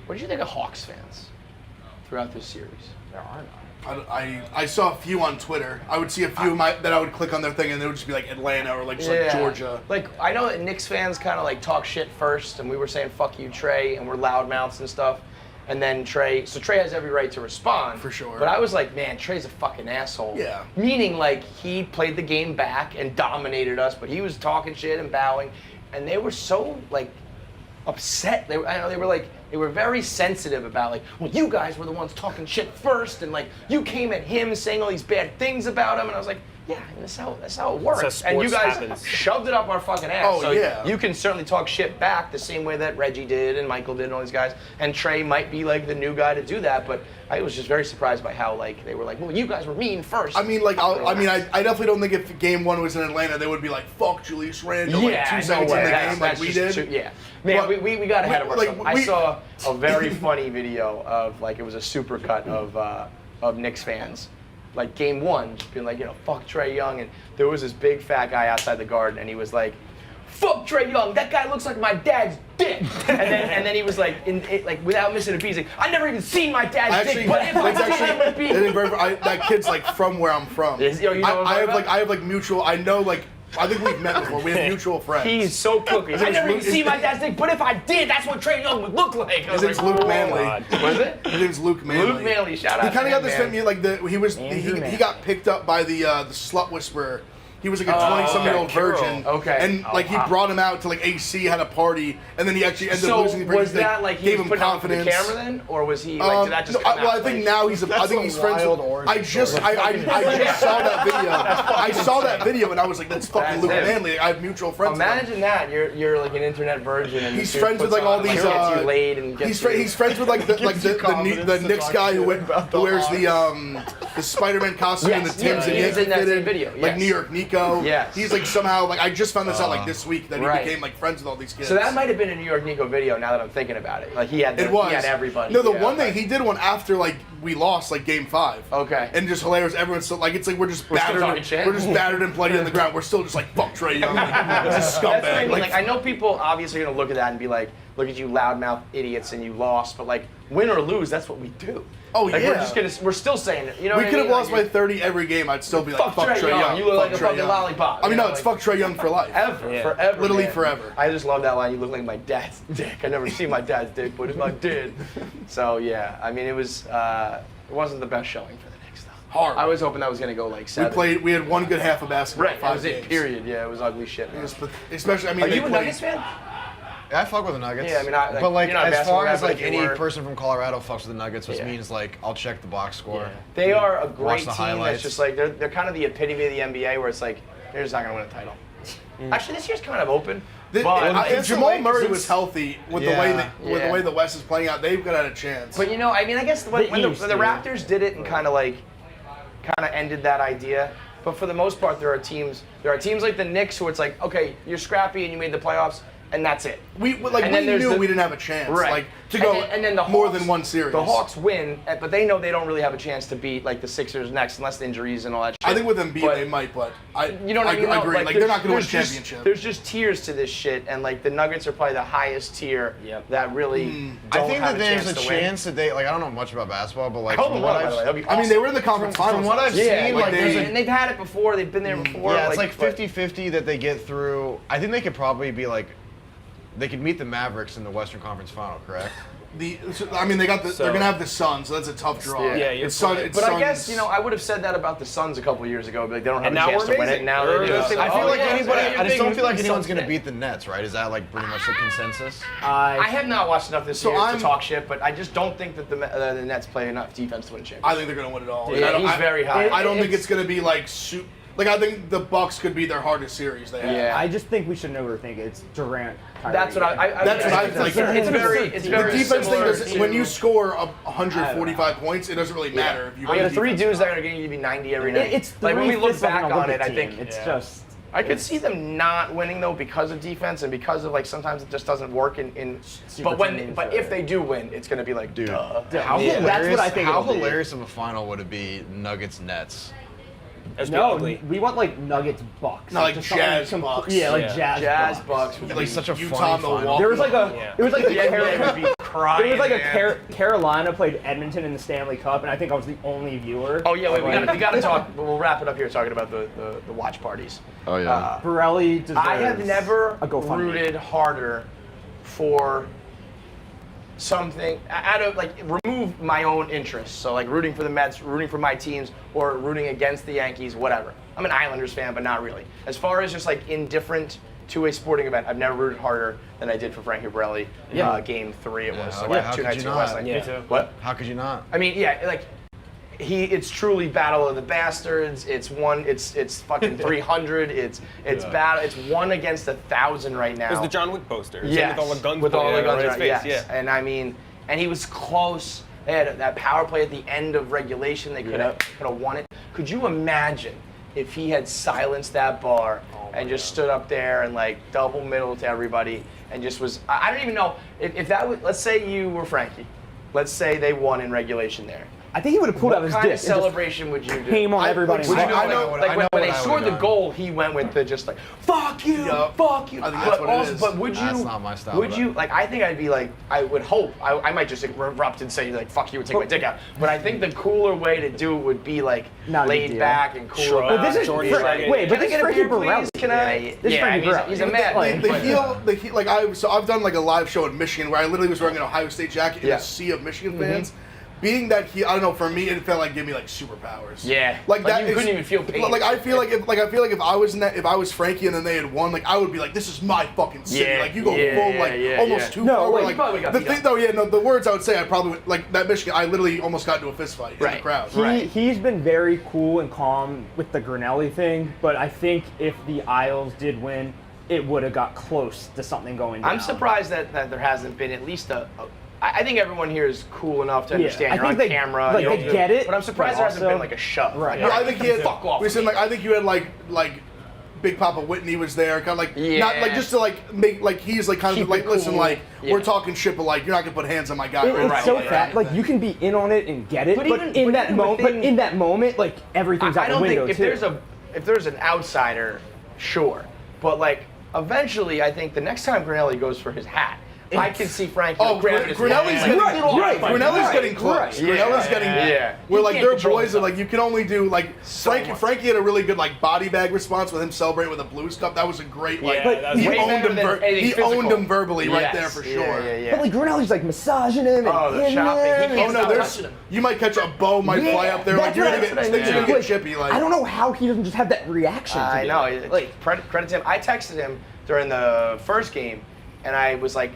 what did you think of Hawks fans throughout this series? There are none. I saw a few on Twitter. I would see a few that I would click on their thing and they would just be like Atlanta or like, just like Georgia. Like, I know that Knicks fans kind of like talk shit first, and we were saying fuck you, Trey, and we're loudmouths and stuff. And then Trey has every right to respond. For sure. But I was like, man, Trey's a fucking asshole. Yeah. Meaning, like, he played the game back and dominated us, but he was talking shit and bowing. And they were so, like, upset. They were very sensitive about, like, well, you guys were the ones talking shit first, and like you came at him saying all these bad things about him, and I was like, yeah, I mean, that's how it works. how And you sports guys happens. shoved it up our fucking ass. Oh, so yeah. you can certainly talk shit back the same way that Reggie did and Michael did and all these guys. And Trey might be like the new guy to do that, but I was just very surprised by how like they were like, well, you guys were mean first. I mean, like, I definitely don't think if game one was in Atlanta, they would be like, fuck Julius Randle, like 2 seconds in the game like we did. Yeah. Man, But- we got ahead of like, ourselves. I saw a very funny video of, like, it was a supercut of Knicks fans. Like, game one, just being like, you know, fuck Trae Young. And there was this big fat guy outside the Garden, and he was like, fuck Trae Young, that guy looks like my dad's dick. and then he was like, like without missing a beat, he's like, I never even seen my dad's dick, but if I did, it would be. That kid's like from where I'm from. Is- you know what I'm talking about? I have like mutual. I know like I think we've met before. We have mutual friends. He's so cookie. I never even seen my dad's dick, but if I did, that's what Trae Young would look like. I was His name's like, Luke oh, Manley. God. Was it? His name's Luke Manley. Luke Manley, shout out He kind to of got him, this man. thing, like he got picked up by the slut whisperer. He was like a 20-some-year-old okay. virgin. Okay. And like he wow. brought him out to like AC, had a party, and then he actually ended So up losing the was because that like he gave was him putting on for the confidence. camera then, or was he like did that just No, come well, out? I think like- now he's. I think he's friends with. I just saw that video. I saw that video and I was like, that's fucking That's Luke him. Manley. I have mutual friends. with him. Imagine that you're like an internet virgin and He's this dude friends with puts like all on, these. gets you laid and gets He's friends with like the Knicks guy who wears the Spider-Man costume and the Yes, Timbs and yeah, he's in that fitted, same video, like yes. New York Nico. Yes. He's like somehow like I just found this out like this week that he Right. became like friends with all these kids. So that might have been a New York Nico video. Now that I'm thinking about it, like he had It was. he had everybody. No, the yeah, one okay. thing he did one after like we lost like game 5. Okay. And just hilarious. Everyone's still like it's like we're just We're still battered. talking shit? We're just battered and bloody on the ground. We're still just like fuck Trae Young. He's a That's what I scumbag. mean. Like I know people obviously are gonna look at that and be like, look at you loudmouth idiots and you lost, but like win or lose, that's what we do. Oh, like, yeah. We're still saying it. You know we what I could mean? have lost Like, by 30 every game. I'd still be like, Fuck fuck Trae Trae Young. Young. You look like Fuck a Trae fucking Young. lollipop. I mean, you no, know, it's like, fuck Trae Young for life. Ever, Yeah. forever. Literally man. forever. I just love that line. You look like my dad's dick. I never seen my dad's dick, but if I did. So yeah, I mean, it wasn't the best showing for the Knicks though. Hard. I was hoping that was gonna go like 7. We had one good half of basketball. Right, that 5 was it. games. Period. Yeah, it was ugly shit. Man. Especially, I mean, Are they you a played- Nuggets fan? I fuck with the Nuggets. Yeah, I mean, like, but like you're not a as basketball far guy, as but like if you any were- person from Colorado fucks with the Nuggets, which Yeah. means like I'll check the box score. They are a Watch great the team. highlights. That's just like they're kind of the epitome of the NBA, where it's like they're just not gonna win a title. Actually, this year's kind of open. But If Jamal Murray was healthy with the way Yeah. the way the West is playing out, they've got a chance. But you know, I mean, I guess when the East, the yeah. Raptors did it and kind of ended that idea. But for the most part, there are teams like the Knicks who it's like, okay, you're scrappy and you made the playoffs, and that's it. We And then there's knew the- we didn't have a chance, Right. like to go and then the more Hawks- than one series. The Hawks win, but they know they don't really have a chance to beat like the Sixers next, unless the injuries and all that shit. I think with Embiid But- they might, but I You know what I mean? agree. Like they're not going to win a championship. There's just tiers to this shit, and like the Nuggets are probably the highest tier that really. I Don't think have that there's a chance to win. chance that they like. I don't know much about basketball, but like I hope from they what win, by the way. That'd I've be I mean, they awesome. were in the conference finals. from what I've Yeah, seen, like like there's and they've had it before. They've been there before. yeah, it's like but- 50-50 that they get through. I think they could probably be like, they could meet the Mavericks in the Western Conference Final, correct? They got they're going to have the Suns, so that's a tough draw. Yeah, you're it's Sun, right. it's But I Suns. guess I would have said that about the Suns a couple years ago. Like they don't have And a now chance we're to win it. amazing. Now We're they do. amazing. I feel Oh, like yeah, anybody. yeah, I just don't feel like big anyone's going to Suns beat the Nets, right? Is that like pretty much the consensus? I have not watched enough this So year I'm- to talk shit, but I just don't think that the Nets play enough defense to win a championship. I think they're going to win it all. Yeah, I don't- he's very high. I don't think it's going to be like I think the Bucks could be their hardest series they have. Yeah. I just think we should overthink it. It's Durant. Kyrie. That's what I That's what I think. like. It's very The very defense thing similar doesn't. When to- you score 145 points, it doesn't really matter if you. I mean, win the three defense dudes or that not. are going to give you 90 every night. It's like when we look 3/5 of an back on Olympic it, I team. think It's just. I could see them not winning though because of defense and because of like sometimes it just doesn't work in Super teams, but if they do win, it's going to be like Dude, duh. how Yeah, that's what I think How it'll be. hilarious of a final would it be? Nuggets Nets. That's No, ugly. we want like Nuggets Bucks. No, like just something Jazz some- Bucks. Yeah, like Yeah. Jazz Bucks. It'd be such a Utah, funny final. Milwaukee. There was like a. Yeah. It was like the The NBA would be crying. It was like a man. Carolina played Edmonton in the Stanley Cup, and I think I was the only viewer. Oh yeah, wait, we Like, got to talk. We'll wrap it up here talking about the watch parties. Oh yeah. Borelli deserves I have never a GoFundMe. rooted harder for something out of like remove my own interests. So like rooting for the Mets, rooting for my teams, or rooting against the Yankees, whatever. I'm an Islanders fan, but not really. As far as just like indifferent to a sporting event, I've never rooted harder than I did for Frankie Borelli. Game 3 it was. So yeah, like how 2 could nights you ago not? last night. Yeah. Me too. What? How could you not? I mean, yeah, like it's truly battle of the bastards. It's fucking 300. It's battle. It's 1 against 1,000 right now. It was the John Wick poster. Same Yes, with all the guns. with all the pointing guns at right, his yes. face. Yeah. And I mean, and he was close. They had that power play at the end of regulation. They could have won it. Could you imagine if he had silenced that bar and just stood up there and like double middle to everybody and just was? I don't even know if that was. Let's say you were Frankie. Let's say they won in regulation there. I think he would have pulled out What his kind dick of and just celebration would you do? came on everybody. would you involved. do- Like when they scored the goal, he went with the just like "fuck you, Yup. fuck you." I think that's what it is. But would you? That's not my style, Would but- you like? I think I'd be like. I would hope. I might just erupt and say like "fuck you" and take my dick out. But I think the cooler way to do it would be like Not a big laid deal. back and cool. Shrug. about But this it. is Jordan Fra- Shrugging. wait, but Can I this is get a Frankie beer, please? Borelli. Can I? This is Frankie Borelli. He's a mad. Like, The heel, like I've done like a live show in Michigan where I literally was wearing an Ohio State jacket in Yeah. a sea of Michigan fans. Being that I don't know, for me it felt like give me like superpowers. Yeah. like Like, that. you is- couldn't even feel pain. Like I feel like if I was in that, if I was Frankie and then they had won, like I would be like, this is my fucking city. Yeah, Like you go yeah, full like yeah, almost yeah. too No, far. wait, where, you like, probably got the beat thing up. though, yeah, no, the words I would say, I probably would, like that Michigan. I literally almost got into a fist fight in the Right. crowd. He's been very cool and calm with the Grinelli thing, but I think if the Isles did win, it would have got close to something going down. I'm surprised that there hasn't been at least I think everyone here is cool enough to understand I you're think on they- camera. like, you they don't- get it, But I'm surprised but there hasn't also- been like a shove. Right. Like, Yeah, I think he had. fuck off. We said like I think you had like Big Papa Whitney was there, kind of like not like Yeah. just to like make like he's like kind of Keep like it listen cool. like Yeah. we're talking shit, but like you're not gonna put hands on my guy. It's Right, so yeah, fat. Like you can be in on it and get it, But but, even- in but that even moment, within- in that moment, like everything's out I the don't window think if there's an outsider, sure, but like eventually, I think the next time Grinelli goes for his hat, I can see Frankie. Oh, grabbing his Grinelli's hat. getting Right. Grinelli's getting close. Right. Grinelli's getting Yeah. where He like can't their control boys are himself. like you can only do like Frankie had a really good like body bag response with him celebrating with a Blues Cup. That was a great like Yeah, that was he way owned better him. than anything He physical. owned him verbally right Yes. there for Yeah, sure. Yeah, yeah. But like Grinelli's like massaging him and Oh, the hitting chopping. He him. can't and- Oh no, stop there's touching him. you might catch a bow might fly up there like that's you're gonna what get I things are gonna mean. get chippy like I don't know how he doesn't just have that reaction. To I do know. it. Like Credit to him. I texted him during the first game, and I was like,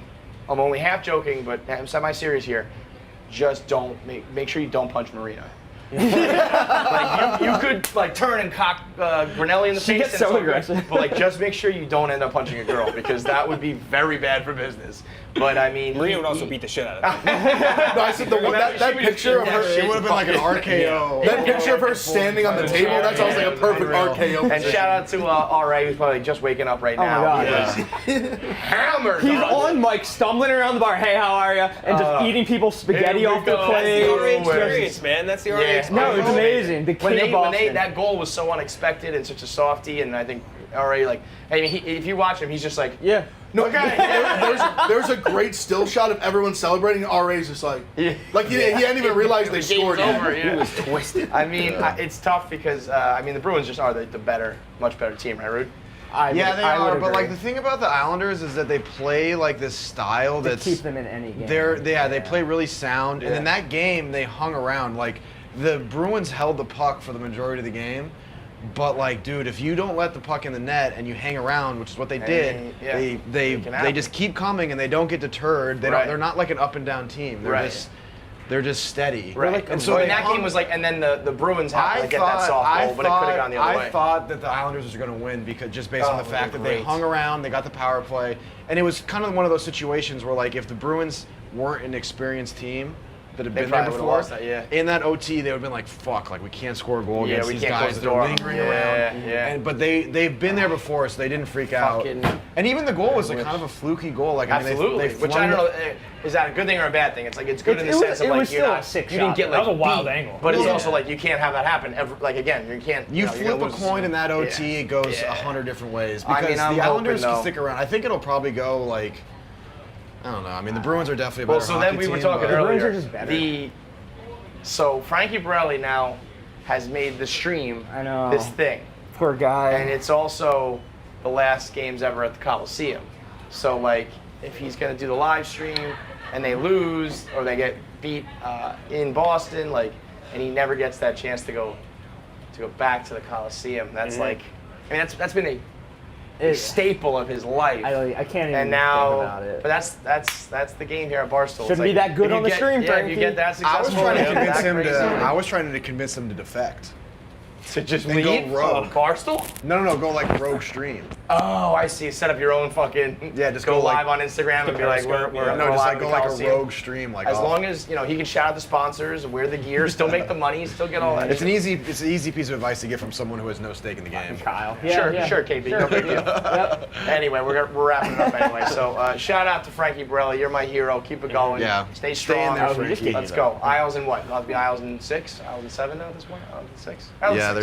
I'm only half joking, but I'm semi-serious here. Just don't make sure you don't punch Marina. Like you could like turn and cock Granelli in the She face. gets and so it's all good. aggressive. But like, just make sure you don't end up punching a girl because that would be very bad for business. But I mean, Maria would also beat the shit out of him. No, I said that picture of her. It would have been like an RKO. That picture of her standing on the table, that sounds like a perfect RKO. And position. shout out to RA, who's probably just waking up right now. my God. because hammered. He's dog. on mic, stumbling around the bar. Hey, how are you? And just eating people's spaghetti here we off their go. That's the RA plate. experience, man. That's the RA Yeah. experience. No, it's amazing. The When king they, of Boston. that goal was so unexpected and such a softie, and I think RA like, I mean, if you watch him, he's just like, Yeah. No, there's a great still shot of everyone celebrating. And RA's just like, he hadn't even realized they the game's scored yet. over. Yeah. Twisted. I mean, it's tough because I mean the Bruins just are the much better team, right, Rude? Yeah, they are. would But like agree. the thing about the Islanders is that they play like this style To that's keep them in any game. they play really sound. And in Yeah. that game, they hung around. Like the Bruins held the puck for the majority of the game. But like, dude, if you don't let the puck in the net and you hang around, which is what they did, yeah, it can they happen. just keep coming and they don't get deterred. They Right. they're not like an up and down team. They're just steady. Right. like- and so so they in that hung- game was like, and then the Bruins had to like, get that soft goal, but it could have gone the other way. I thought that the Islanders were going to win because just based on the Oh, fact they're that they great. hung around, they got the power play, and it was kind of one of those situations where like if the Bruins weren't an experienced team that had They been there probably would've before, lost that, yeah. in that OT they would have been like, fuck, like we can't score a goal Yeah, against we these can't guys close that the are door. lingering Yeah, around. yeah. But they've been there before, so they didn't freak out. Fucking- And even the goal was like kind of a fluky goal. Like I mean, Absolutely. they Which I flung don't the- know, is that a good thing or a bad thing? It's like it's good in the It was- sense of it like was you're still not, a sick you didn't shot. get like That was a wild beat, angle. But it's Yeah. also like you can't have that happen ever. Like again, you can't. You know, you're flip gonna a lose. coin in that OT, Yeah. it goes Yeah. 100 different ways. I Because mean, I'm the Islanders hoping, can though. stick around. I think it'll probably go like, I don't know. I mean, the Bruins are definitely a better Well, so then hockey we were team, talking but- earlier. Bruins are just better. So Frankie Borelli now has made the stream I know. this thing, Poor guy. and it's also the last games ever at the Coliseum. So like, if he's gonna do the live stream and they lose or they get beat in Boston, like, and he never gets that chance to go back to the Coliseum, that's like, I mean, that's been a staple of his life. I can't even and now, think about it. but that's the game here at Barstool. It's Shouldn't be that good if you on the get- stream, Yeah, if you Frankie. get that I was successful, trying to and convince that him crazy, I was trying to convince him to defect. to just and go leave rogue. Barstool. No, go like rogue stream. Oh, I see. Set up your own fucking. Yeah, just go go, like, live on Instagram and be like, we're No, we're just live like at go the like a Coliseum. rogue stream. Like As oh. long as he can shout out the sponsors, wear the gear, still make the money, still get all that. It's an shit. easy piece of advice to get from someone who has no stake in the game. Kyle. Sure, Yeah. sure, KB, no big deal. Yep. Anyway, we're wrapping it up anyway. So shout out to Frankie Borelli. You're my hero. Keep it going. Yeah. Stay Stay in strong. there, Frankie. Let's go. Aisles in what? I'll be aisles in 6, aisles in 7 now at this point. Aisles in 6. Yeah,